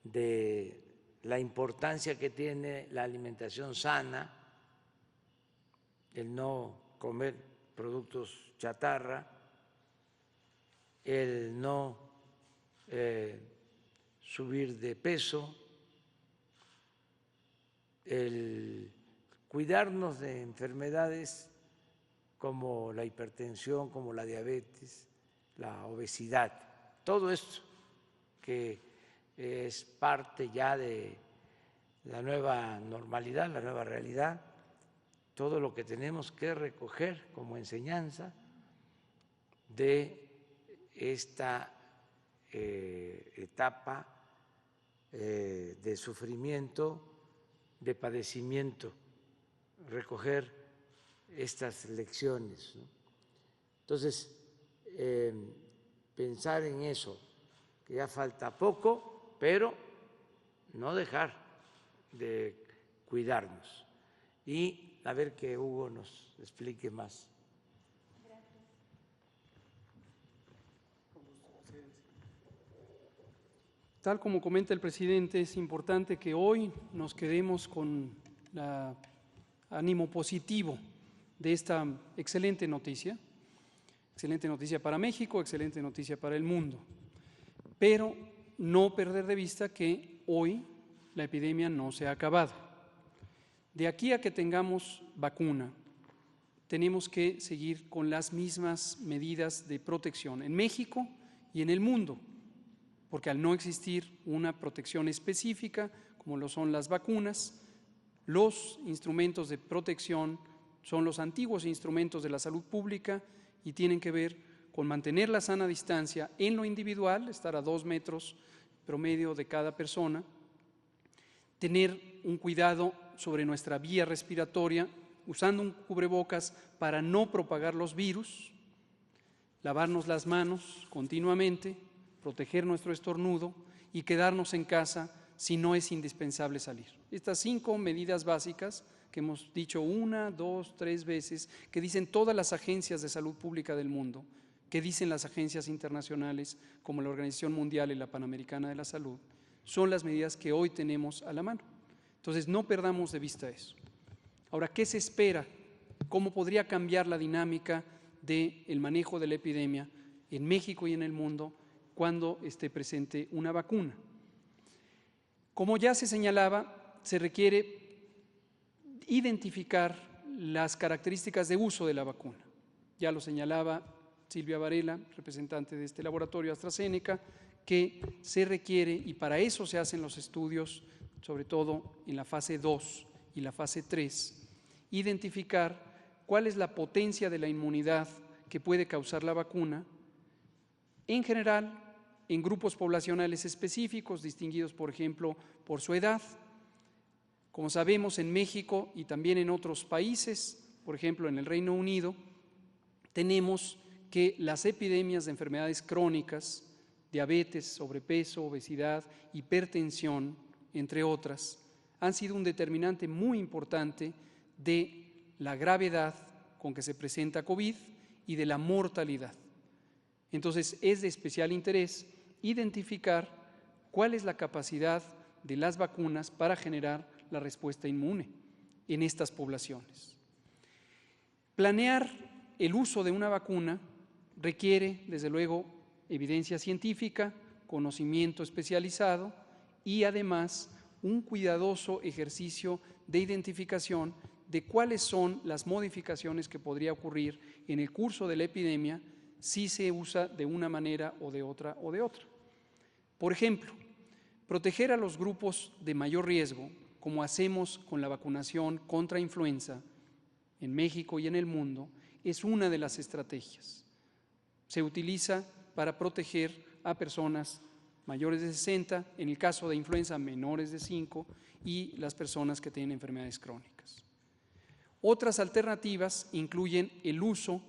de la importancia que tiene la alimentación sana, el no comer productos chatarra, el no subir de peso, el cuidarnos de enfermedades como la hipertensión, como la diabetes, la obesidad, todo esto que es parte ya de la nueva normalidad, la nueva realidad, todo lo que tenemos que recoger como enseñanza de esta etapa de sufrimiento, de padecimiento, recoger estas lecciones, ¿no? Entonces, pensar en eso, que ya falta poco, pero no dejar de cuidarnos. Y a ver que Hugo nos explique más. Tal como comenta el presidente, es importante que hoy nos quedemos con el ánimo positivo de esta excelente noticia para México, excelente noticia para el mundo, pero no perder de vista que hoy la epidemia no se ha acabado. De aquí a que tengamos vacuna, tenemos que seguir con las mismas medidas de protección en México y en el mundo, porque al no existir una protección específica, como lo son las vacunas, los instrumentos de protección son los antiguos instrumentos de la salud pública y tienen que ver con mantener la sana distancia en lo individual, estar a 2 metros promedio de cada persona, tener un cuidado sobre nuestra vía respiratoria, usando un cubrebocas para no propagar los virus, lavarnos las manos continuamente, proteger nuestro estornudo y quedarnos en casa si no es indispensable salir. Estas 5 medidas básicas que hemos dicho 1, 2, 3 veces, que dicen todas las agencias de salud pública del mundo, que dicen las agencias internacionales como la Organización Mundial y la Panamericana de la Salud, son las medidas que hoy tenemos a la mano. Entonces, no perdamos de vista eso. Ahora, ¿qué se espera? ¿Cómo podría cambiar la dinámica del manejo de la epidemia en México y en el mundo cuando esté presente una vacuna? Como ya se señalaba, se requiere identificar las características de uso de la vacuna. Ya lo señalaba Silvia Varela, representante de este laboratorio AstraZeneca, que se requiere, y para eso se hacen los estudios, sobre todo en la fase 2 y la fase 3, identificar cuál es la potencia de la inmunidad que puede causar la vacuna, en general, en grupos poblacionales específicos, distinguidos, por ejemplo, por su edad. Como sabemos, en México y también en otros países, por ejemplo, en el Reino Unido, tenemos que las epidemias de enfermedades crónicas, diabetes, sobrepeso, obesidad, hipertensión, entre otras, han sido un determinante muy importante de la gravedad con que se presenta COVID y de la mortalidad. Entonces, es de especial interés identificar cuál es la capacidad de las vacunas para generar la respuesta inmune en estas poblaciones. Planear el uso de una vacuna requiere, desde luego, evidencia científica, conocimiento especializado y además un cuidadoso ejercicio de identificación de cuáles son las modificaciones que podría ocurrir en el curso de la epidemia si se usa de una manera o de otra o de otra. Por ejemplo, proteger a los grupos de mayor riesgo, como hacemos con la vacunación contra influenza en México y en el mundo, es una de las estrategias. Se utiliza para proteger a personas mayores de 60, en el caso de influenza menores de 5 y las personas que tienen enfermedades crónicas. Otras alternativas incluyen el uso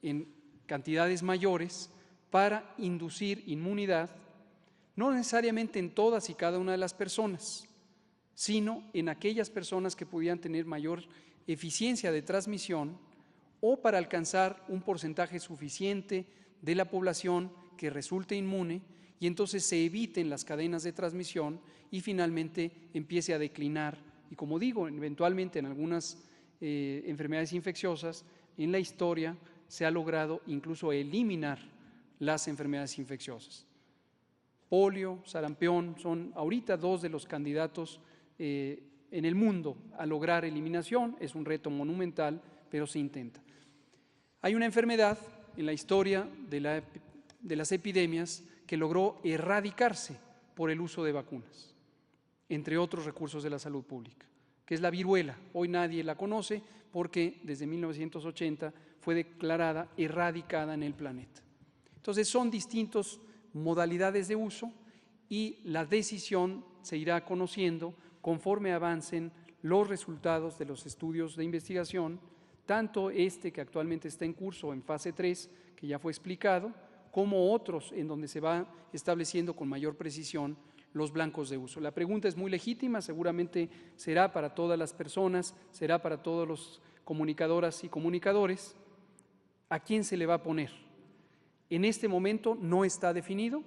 en cantidades mayores para inducir inmunidad, no necesariamente en todas y cada una de las personas, sino en aquellas personas que pudieran tener mayor eficiencia de transmisión o para alcanzar un porcentaje suficiente de la población que resulte inmune y entonces se eviten las cadenas de transmisión y finalmente empiece a declinar. Y como digo, eventualmente en algunas enfermedades infecciosas, en la historia se ha logrado incluso eliminar las enfermedades infecciosas. Polio, sarampión son ahorita dos de los candidatos en el mundo a lograr eliminación. Es un reto monumental, pero se intenta. Hay una enfermedad en la historia de las epidemias que logró erradicarse por el uso de vacunas, entre otros recursos de la salud pública, que es la viruela. Hoy nadie la conoce porque desde 1980 fue declarada erradicada en el planeta. Entonces son distintas modalidades de uso y la decisión se irá conociendo conforme avancen los resultados de los estudios de investigación, tanto este que actualmente está en curso en fase 3, que ya fue explicado, como otros en donde se va estableciendo con mayor precisión los blancos de uso. La pregunta es muy legítima, seguramente será para todas las personas, será para todos los comunicadoras y comunicadores. ¿A quién se le va a poner? En este momento no está definido.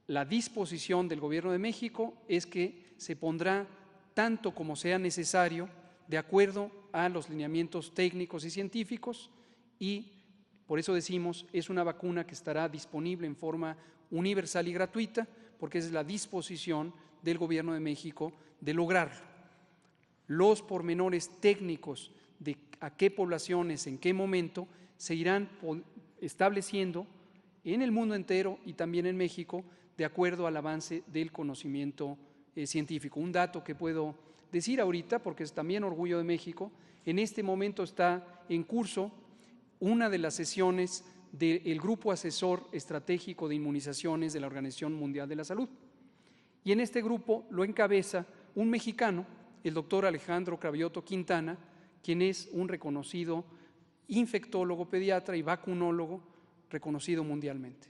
La disposición del Gobierno de México es que se pondrá tanto como sea necesario de acuerdo a los lineamientos técnicos y científicos y por eso decimos, es una vacuna que estará disponible en forma universal y gratuita, porque es la disposición del Gobierno de México de lograrlo. Los pormenores técnicos de a qué poblaciones, en qué momento, se irán estableciendo en el mundo entero y también en México, de acuerdo al avance del conocimiento científico. Un dato que puedo decir ahorita, porque es también orgullo de México, en este momento está en curso una de las sesiones del Grupo Asesor Estratégico de Inmunizaciones de la Organización Mundial de la Salud. Y en este grupo lo encabeza un mexicano, el doctor Alejandro Cravioto Quintana, quien es un reconocido infectólogo pediatra y vacunólogo reconocido mundialmente.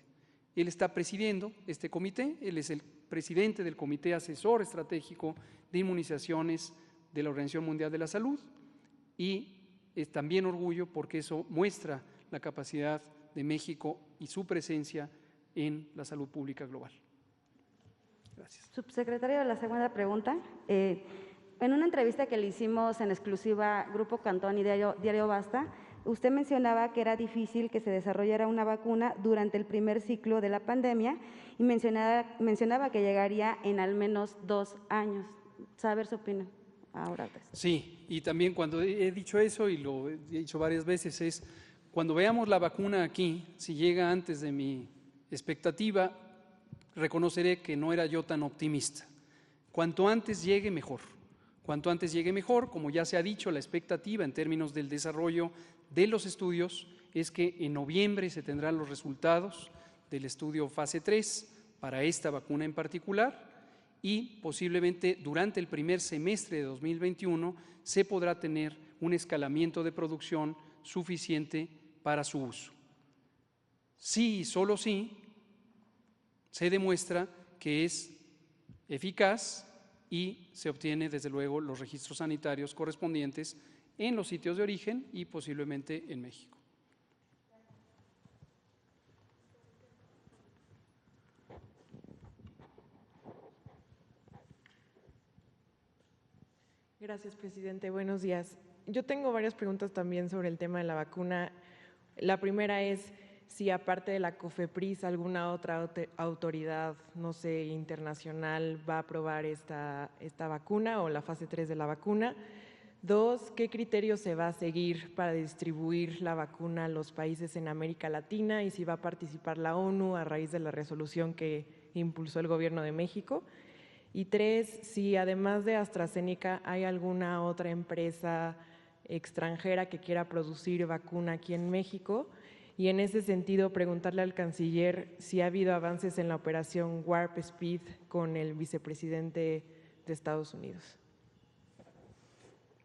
Él está presidiendo este comité, él es el presidente del Comité Asesor Estratégico de Inmunizaciones de la Organización Mundial de la Salud y es también orgullo porque eso muestra la capacidad de México y su presencia en la salud pública global. Gracias. Subsecretario, la segunda pregunta. En una entrevista que le hicimos en exclusiva Grupo Cantón y Diario Basta, usted mencionaba que era difícil que se desarrollara una vacuna durante el primer ciclo de la pandemia y mencionaba que llegaría en al menos 2 años. ¿Saber su opinión? Ahora pues. Sí, y también cuando he dicho eso, y lo he dicho varias veces, es cuando veamos la vacuna aquí, si llega antes de mi expectativa, reconoceré que no era yo tan optimista. Cuanto antes llegue, mejor. Cuanto antes llegue, mejor. Como ya se ha dicho, la expectativa en términos del desarrollo de los estudios es que en noviembre se tendrán los resultados del estudio fase 3 para esta vacuna en particular, y posiblemente durante el primer semestre de 2021 se podrá tener un escalamiento de producción suficiente para su uso. Sí y solo sí se demuestra que es eficaz y se obtiene desde luego los registros sanitarios correspondientes en los sitios de origen y posiblemente en México. Gracias, presidente. Buenos días. Yo tengo varias preguntas también sobre el tema de la vacuna. La primera es si aparte de la COFEPRIS, alguna otra autoridad, no sé, internacional va a aprobar esta vacuna o la fase 3 de la vacuna. 2, ¿qué criterios se va a seguir para distribuir la vacuna a los países en América Latina y si va a participar la ONU a raíz de la resolución que impulsó el Gobierno de México. Y 3, si además de AstraZeneca hay alguna otra empresa extranjera que quiera producir vacuna aquí en México. Y en ese sentido, preguntarle al canciller si ha habido avances en la operación Warp Speed con el vicepresidente de Estados Unidos.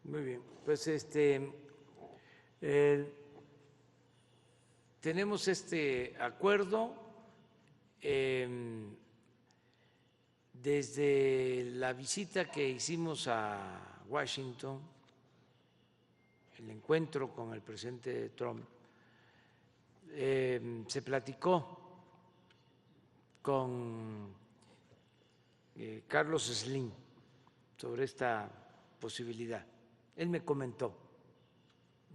Muy bien, pues tenemos este acuerdo desde la visita que hicimos a Washington, el encuentro con el presidente Trump. Se platicó con Carlos Slim sobre esta posibilidad. Él me comentó,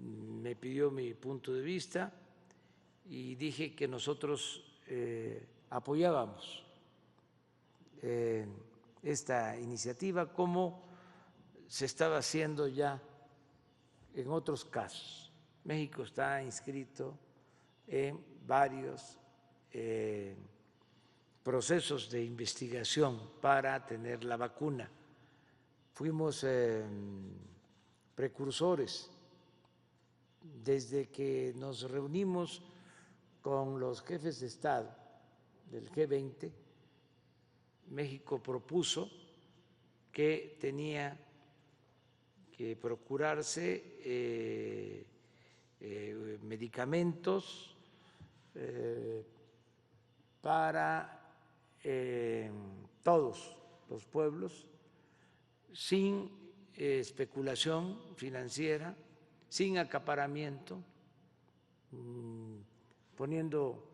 me pidió mi punto de vista y dije que nosotros apoyábamos esta iniciativa como se estaba haciendo ya en otros casos. México está inscrito en varios procesos de investigación para tener la vacuna. Fuimos precursores desde que nos reunimos con los jefes de Estado del G20. México propuso que tenía que procurarse medicamentos para todos los pueblos, sin especulación financiera, sin acaparamiento, poniendo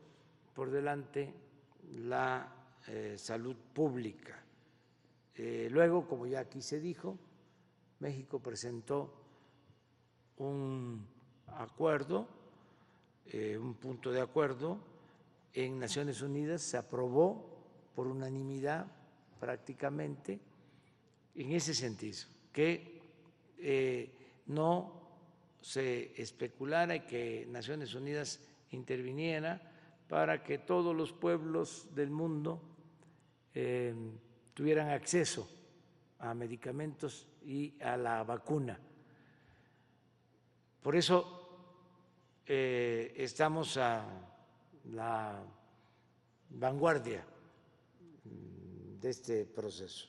por delante la salud pública. Luego, como ya aquí se dijo, México presentó un acuerdo, un punto de acuerdo en Naciones Unidas, se aprobó por unanimidad prácticamente en ese sentido, que no se especulara y que Naciones Unidas interviniera para que todos los pueblos del mundo tuvieran acceso a medicamentos y a la vacuna. Por eso estamos a la vanguardia de este proceso.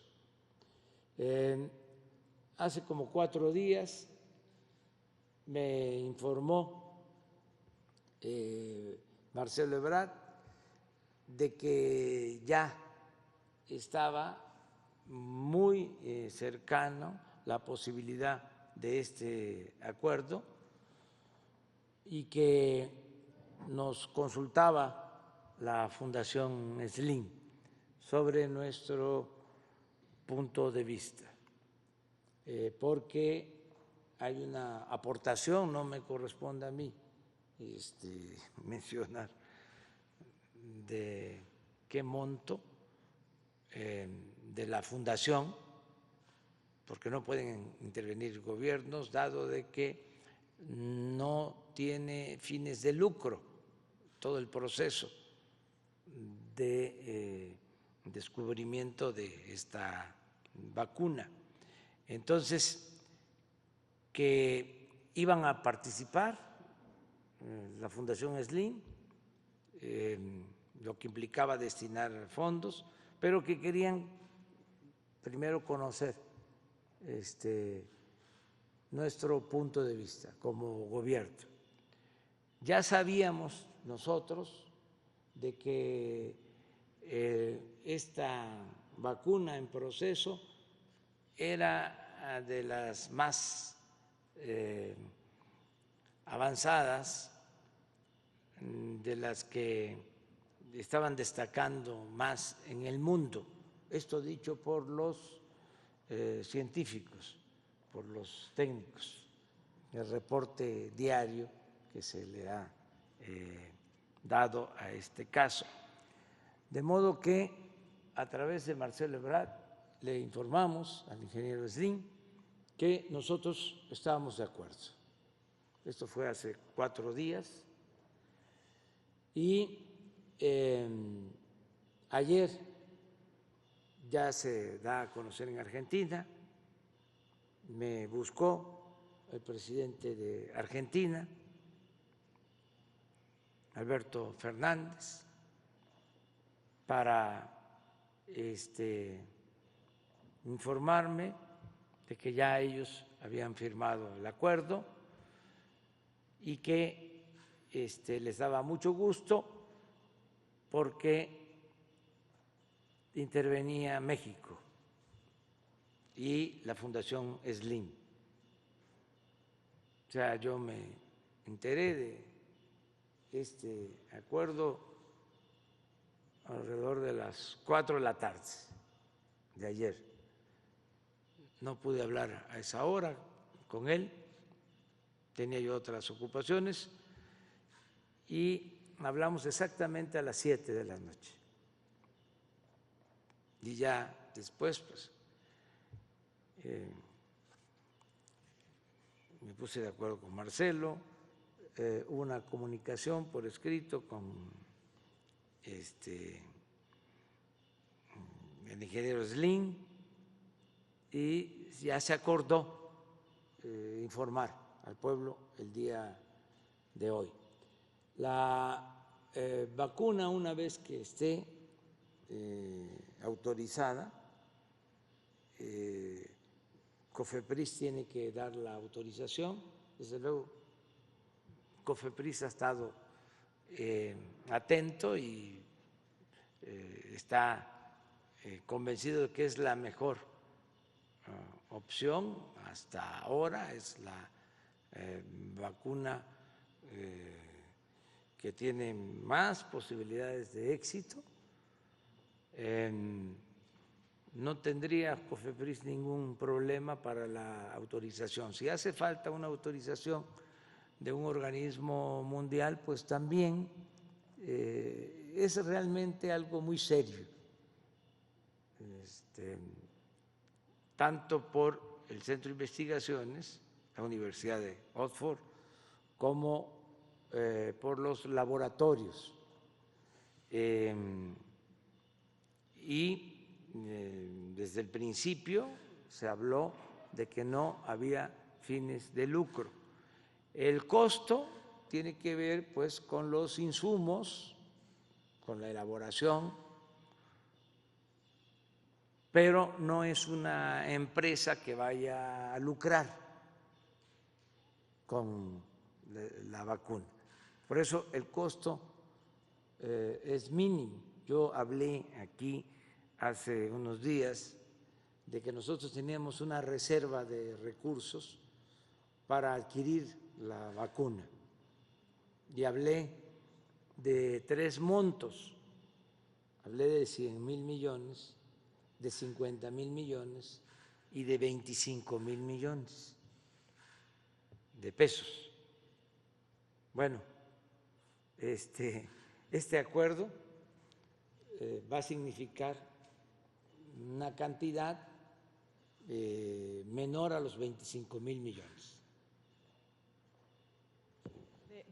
Hace como 4 días me informó Marcelo Ebrard de que ya estaba muy cercano la posibilidad de este acuerdo y que nos consultaba la Fundación Slim sobre nuestro punto de vista, porque hay una aportación, no me corresponde a mí mencionar de qué monto de la fundación, porque no pueden intervenir gobiernos, dado de que no tiene fines de lucro todo el proceso de descubrimiento de esta vacuna. Entonces, que iban a participar la Fundación Slim, lo que implicaba destinar fondos, pero que querían primero conocer nuestro punto de vista como gobierno. Ya sabíamos nosotros de que esta vacuna en proceso era de las más avanzadas, de las que estaban destacando más en el mundo. Esto dicho por los científicos, por los técnicos, el reporte diario que se le ha dado a este caso. De modo que a través de Marcelo Ebrard le informamos al ingeniero Slim que nosotros estábamos de acuerdo. Esto fue hace 4 días y ayer ya se da a conocer en Argentina. Me buscó el presidente de Argentina, Alberto Fernández, para informarme de que ya ellos habían firmado el acuerdo y que les daba mucho gusto porque intervenía México y la Fundación Slim. O sea, yo me enteré de este acuerdo alrededor de las 4 de la tarde de ayer. No pude hablar a esa hora con él, tenía yo otras ocupaciones y hablamos exactamente a las 7 de la noche. Y ya después, pues, me puse de acuerdo con Marcelo, hubo una comunicación por escrito con el ingeniero Slim y ya se acordó informar al pueblo el día de hoy. La vacuna, una vez que esté autorizada, COFEPRIS tiene que dar la autorización. Desde luego, COFEPRIS ha estado atento y está convencido de que es la mejor opción hasta ahora, es la vacuna que tiene más posibilidades de éxito. No tendría COFEPRIS ningún problema para la autorización. Si hace falta una autorización de un organismo mundial, pues también es realmente algo muy serio, tanto por el Centro de Investigaciones, la Universidad de Oxford, como por los laboratorios. Y desde el principio se habló de que no había fines de lucro. El costo tiene que ver pues con los insumos, con la elaboración, pero no es una empresa que vaya a lucrar con la vacuna. Por eso el costo es mínimo. Yo hablé aquí hace unos días de que nosotros teníamos una reserva de recursos para adquirir la vacuna y hablé de 3 montos, hablé de 100,000 millones, de 50,000 millones y de 25,000 millones de pesos. Bueno, este acuerdo va a significar una cantidad menor a los 25,000 millones.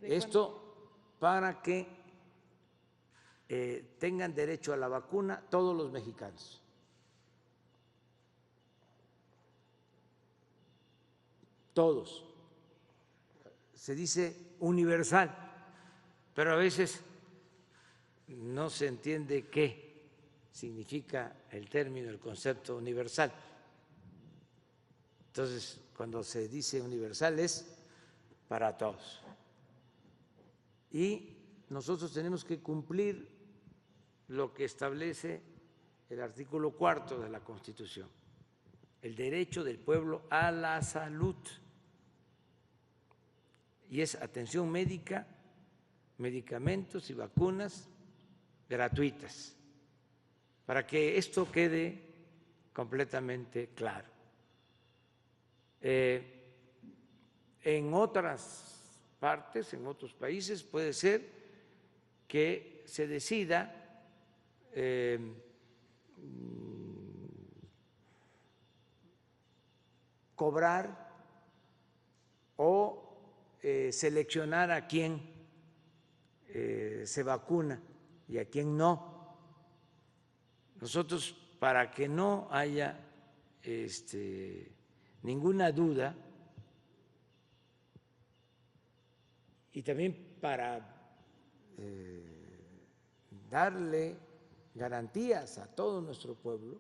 Esto para que tengan derecho a la vacuna todos los mexicanos. Todos. Se dice universal, pero a veces no se entiende qué significa el término, el concepto universal. Entonces, cuando se dice universal es para todos. Y nosotros tenemos que cumplir lo que establece el artículo 4 de la Constitución, el derecho del pueblo a la salud. Y es atención médica, medicamentos y vacunas gratuitas, para que esto quede completamente claro. En otras partes, en otros países, puede ser que se decida cobrar o seleccionar a quién se vacuna y a quién no. Nosotros para que no haya ninguna duda y también para darle garantías a todo nuestro pueblo,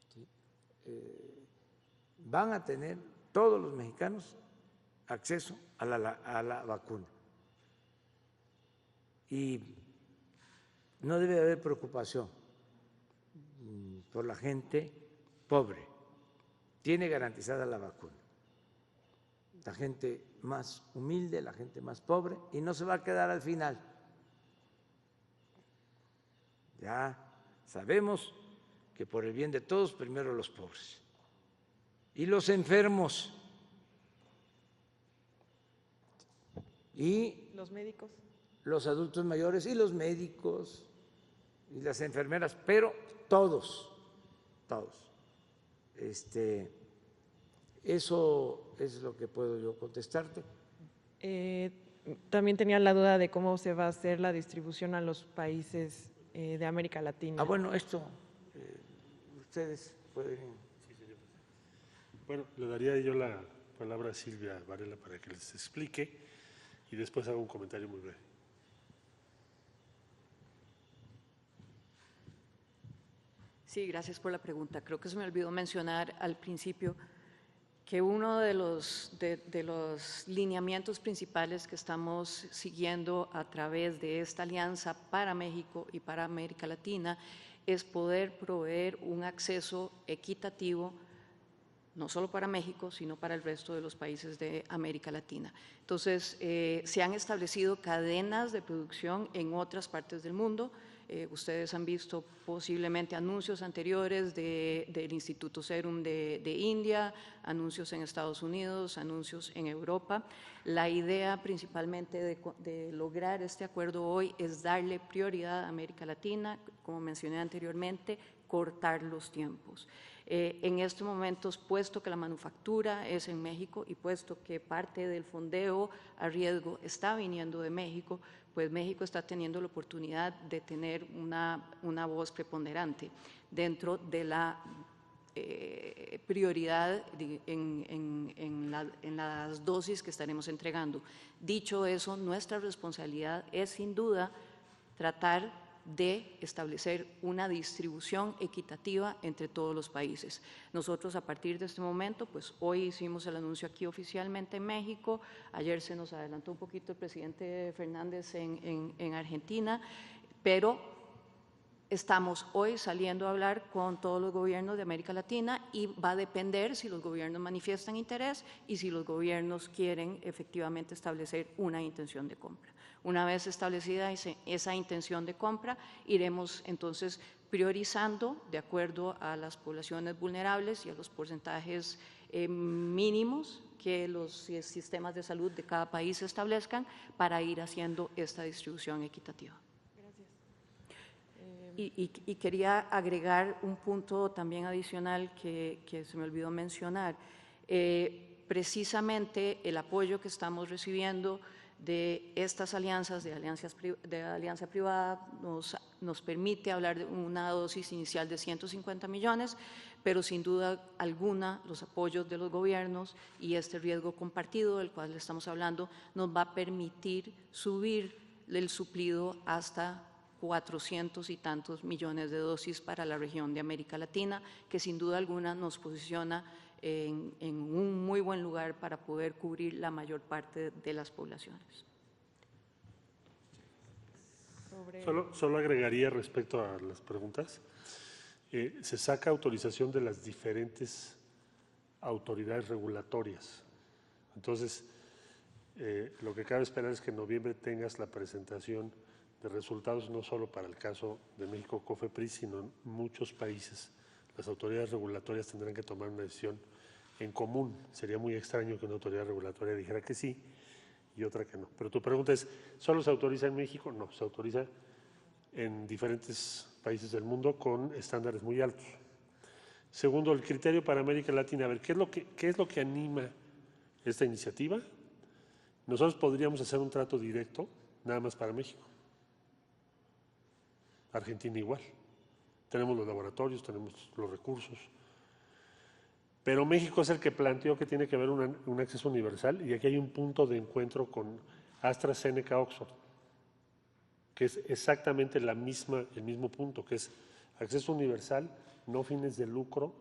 ¿sí? Van a tener todos los mexicanos acceso a la vacuna. Y no debe haber preocupación por la gente pobre. Tiene garantizada la vacuna. La gente más humilde, la gente más pobre, y no se va a quedar al final. Ya sabemos que por el bien de todos, primero los pobres. Y los enfermos. Y los médicos, los adultos mayores y los médicos y las enfermeras, pero todos. Eso es lo que puedo yo contestarte. también tenía la duda de cómo se va a hacer la distribución a los países de América Latina. Bueno, esto ustedes pueden. Sí, señor. Bueno, le daría yo la palabra a Silvia Varela para que les explique y después hago un comentario muy breve. Sí, gracias por la pregunta. Creo que se me olvidó mencionar al principio que uno de los lineamientos principales que estamos siguiendo a través de esta alianza para México y para América Latina es poder proveer un acceso equitativo no solo para México, sino para el resto de los países de América Latina. Entonces, se han establecido cadenas de producción en otras partes del mundo. Ustedes han visto posiblemente anuncios anteriores del Instituto Serum de India, anuncios en Estados Unidos, anuncios en Europa. La idea principalmente de lograr este acuerdo hoy es darle prioridad a América Latina, como mencioné anteriormente, cortar los tiempos. En estos momentos, puesto que la manufactura es en México y puesto que parte del fondeo a riesgo está viniendo de México, pues México está teniendo la oportunidad de tener una voz preponderante dentro de la prioridad en las dosis que estaremos entregando. Dicho eso, nuestra responsabilidad es sin duda tratar de establecer una distribución equitativa entre todos los países. Nosotros a partir de este momento, pues hoy hicimos el anuncio aquí oficialmente en México, ayer se nos adelantó un poquito el presidente Fernández en Argentina, pero estamos hoy saliendo a hablar con todos los gobiernos de América Latina y va a depender si los gobiernos manifiestan interés y si los gobiernos quieren efectivamente establecer una intención de compra. Una vez establecida esa intención de compra, iremos entonces priorizando de acuerdo a las poblaciones vulnerables y a los porcentajes mínimos que los sistemas de salud de cada país establezcan para ir haciendo esta distribución equitativa. Y quería agregar un punto también adicional que se me olvidó mencionar. Precisamente el apoyo que estamos recibiendo de estas alianzas, de alianza privada, nos permite hablar de una dosis inicial de 150 millones, pero sin duda alguna los apoyos de los gobiernos y este riesgo compartido del cual estamos hablando nos va a permitir subir el suplido hasta 400 y tantos millones de dosis para la región de América Latina, que sin duda alguna nos posiciona en un muy buen lugar para poder cubrir la mayor parte de las poblaciones. Solo agregaría respecto a las preguntas, se saca autorización de las diferentes autoridades regulatorias. Entonces, lo que cabe esperar es que en noviembre tengas la presentación de resultados no solo para el caso de México COFEPRIS, sino en muchos países. Las autoridades regulatorias tendrán que tomar una decisión en común. Sería muy extraño que una autoridad regulatoria dijera que sí y otra que no. Pero tu pregunta es, ¿solo se autoriza en México? No, se autoriza en diferentes países del mundo con estándares muy altos. Segundo, el criterio para América Latina. A ver, ¿qué es lo que anima esta iniciativa? Nosotros podríamos hacer un trato directo nada más para México. Argentina igual. Tenemos los laboratorios, tenemos los recursos. Pero México es el que planteó que tiene que haber un acceso universal y aquí hay un punto de encuentro con AstraZeneca Oxford, que es exactamente el mismo punto, que es acceso universal, no fines de lucro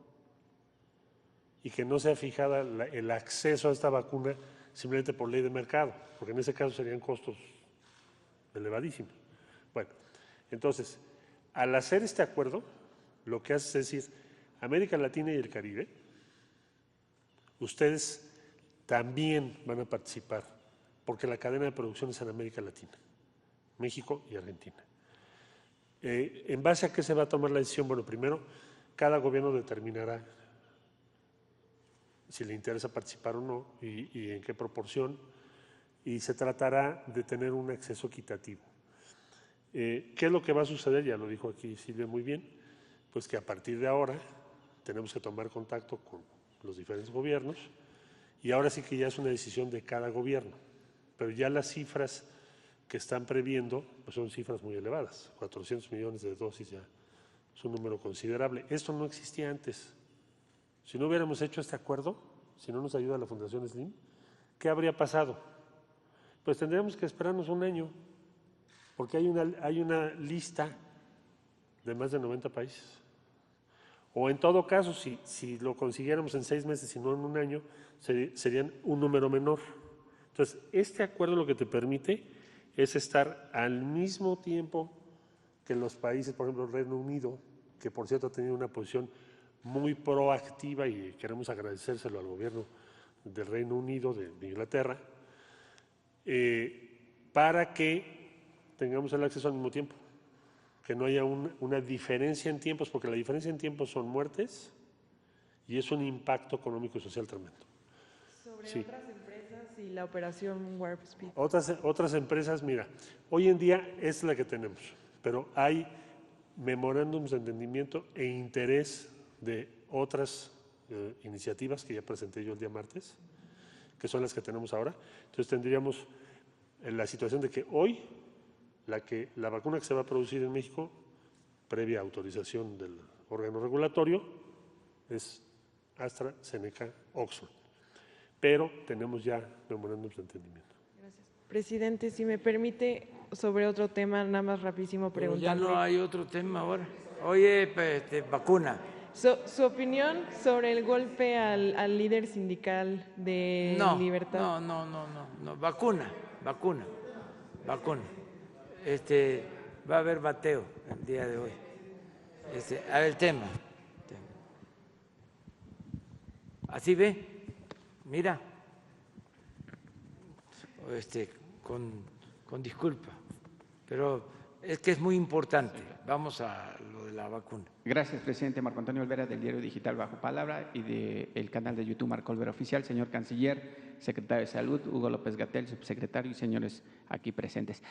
y que no sea fijada el acceso a esta vacuna simplemente por ley de mercado, porque en ese caso serían costos elevadísimos. Bueno, entonces, al hacer este acuerdo, lo que hace es decir, América Latina y el Caribe, ustedes también van a participar, porque la cadena de producción es en América Latina, México y Argentina. ¿En base a qué se va a tomar la decisión? Bueno, primero, cada gobierno determinará si le interesa participar o no y en qué proporción, y se tratará de tener un acceso equitativo. ¿Qué es lo que va a suceder? Ya lo dijo aquí Silvia muy bien, pues que a partir de ahora tenemos que tomar contacto con los diferentes gobiernos y ahora sí que ya es una decisión de cada gobierno, pero ya las cifras que están previendo pues son cifras muy elevadas, 400 millones de dosis ya es un número considerable. Esto no existía antes. Si no hubiéramos hecho este acuerdo, si no nos ayuda la Fundación Slim, ¿qué habría pasado? Pues tendríamos que esperarnos un año, porque hay una lista de más de 90 países. O en todo caso, si lo consiguiéramos en 6 meses y no en un año, serían un número menor. Entonces, este acuerdo lo que te permite es estar al mismo tiempo que los países, por ejemplo, el Reino Unido, que por cierto ha tenido una posición muy proactiva y queremos agradecérselo al gobierno del Reino Unido, de Inglaterra, para que tengamos el acceso al mismo tiempo, que no haya una diferencia en tiempos, porque la diferencia en tiempos son muertes y es un impacto económico y social tremendo. Sobre otras empresas y la operación Warp Speed. Otras empresas, mira, hoy en día es la que tenemos, pero hay memorándums de entendimiento e interés de otras iniciativas que ya presenté yo el día martes, que son las que tenemos ahora. Entonces tendríamos la situación de que hoy la vacuna que se va a producir en México, previa autorización del órgano regulatorio, es AstraZeneca Oxford, pero tenemos ya memorándums de entendimiento. Gracias. Presidente, si me permite, sobre otro tema, nada más rapidísimo preguntarle. Ya no hay otro tema ahora. Oye, vacuna. Su opinión sobre el golpe al líder sindical de Libertad. No, vacuna. Va a haber bateo el día de hoy. A ver el tema. Así ve, mira, con disculpa, pero es que es muy importante. Vamos a lo de la vacuna. Gracias, presidente. Marco Antonio Olvera, del diario digital Bajo Palabra y del canal de YouTube Marco Olvera Oficial. Señor Canciller, secretario de Salud, Hugo López-Gatell, subsecretario y señores aquí presentes.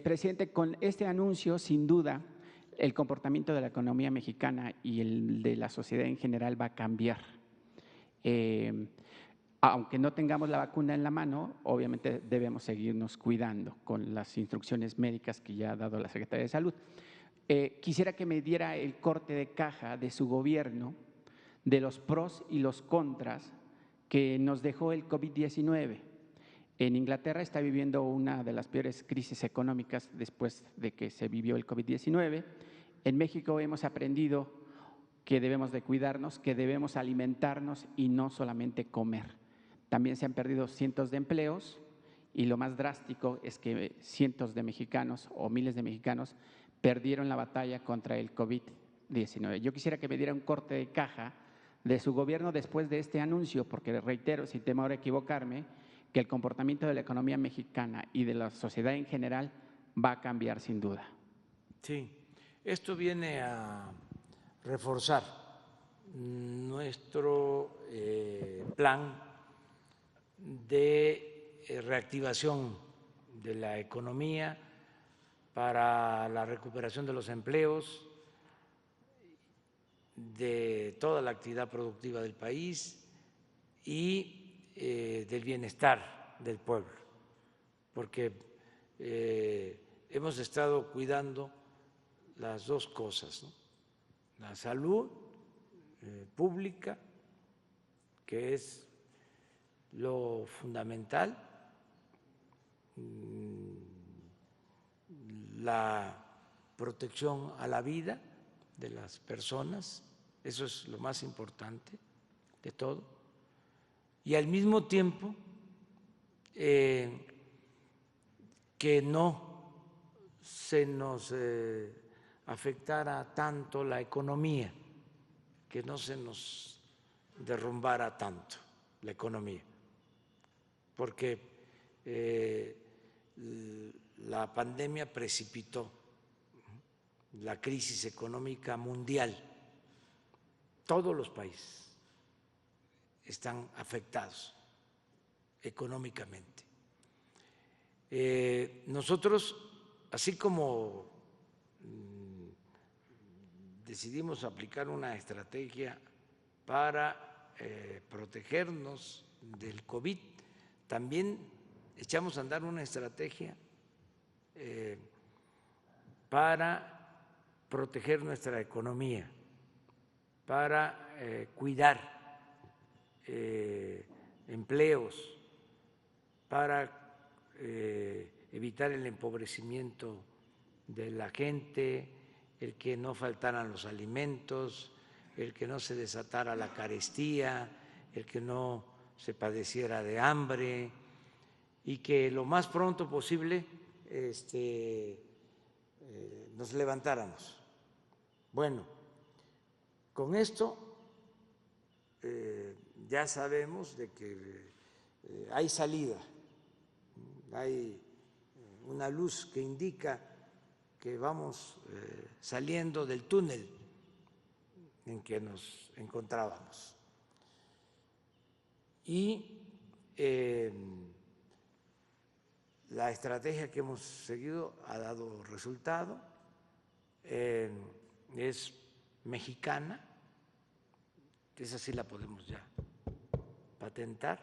Presidente, con este anuncio, sin duda, el comportamiento de la economía mexicana y el de la sociedad en general va a cambiar. Aunque no tengamos la vacuna en la mano, obviamente debemos seguirnos cuidando con las instrucciones médicas que ya ha dado la Secretaría de Salud. Quisiera que me diera el corte de caja de su gobierno de los pros y los contras que nos dejó el COVID-19. En Inglaterra está viviendo una de las peores crisis económicas después de que se vivió el COVID-19. En México hemos aprendido que debemos de cuidarnos, que debemos alimentarnos y no solamente comer. También se han perdido cientos de empleos y lo más drástico es que cientos de mexicanos o miles de mexicanos perdieron la batalla contra el COVID-19. Yo quisiera que me diera un corte de caja de su gobierno después de este anuncio, porque reitero, sin temor a equivocarme, que el comportamiento de la economía mexicana y de la sociedad en general va a cambiar sin duda. Sí, esto viene a reforzar nuestro plan de reactivación de la economía para la recuperación de los empleos, de toda la actividad productiva del país y del bienestar del pueblo, porque hemos estado cuidando las dos cosas, ¿no? la salud pública, que es lo fundamental, la protección a la vida de las personas, eso es lo más importante de todo, y al mismo tiempo que no se nos afectara tanto la economía, que no se nos derrumbara tanto la economía, porque la pandemia precipitó la crisis económica mundial. Todos los países están afectados económicamente. Nosotros, así como decidimos aplicar una estrategia para protegernos del COVID, también echamos a andar una estrategia para proteger nuestra economía, para cuidar empleos, para evitar el empobrecimiento de la gente, el que no faltaran los alimentos, el que no se desatara la carestía, el que no se padeciera de hambre y que lo más pronto posible nos levantáramos. Bueno, con esto ya sabemos de que hay salida, hay una luz que indica que vamos saliendo del túnel en que nos encontrábamos. Y la estrategia que hemos seguido ha dado resultado, es mexicana, esa sí la podemos ya patentar.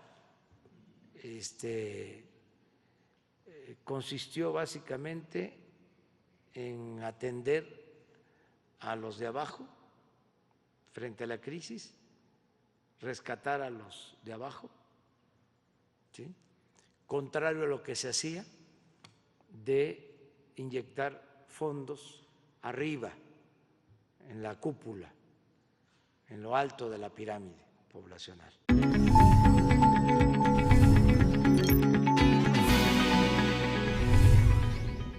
Consistió básicamente en atender a los de abajo frente a la crisis, rescatar a los de abajo, ¿sí? Contrario a lo que se hacía de inyectar fondos arriba, en la cúpula, en lo alto de la pirámide poblacional.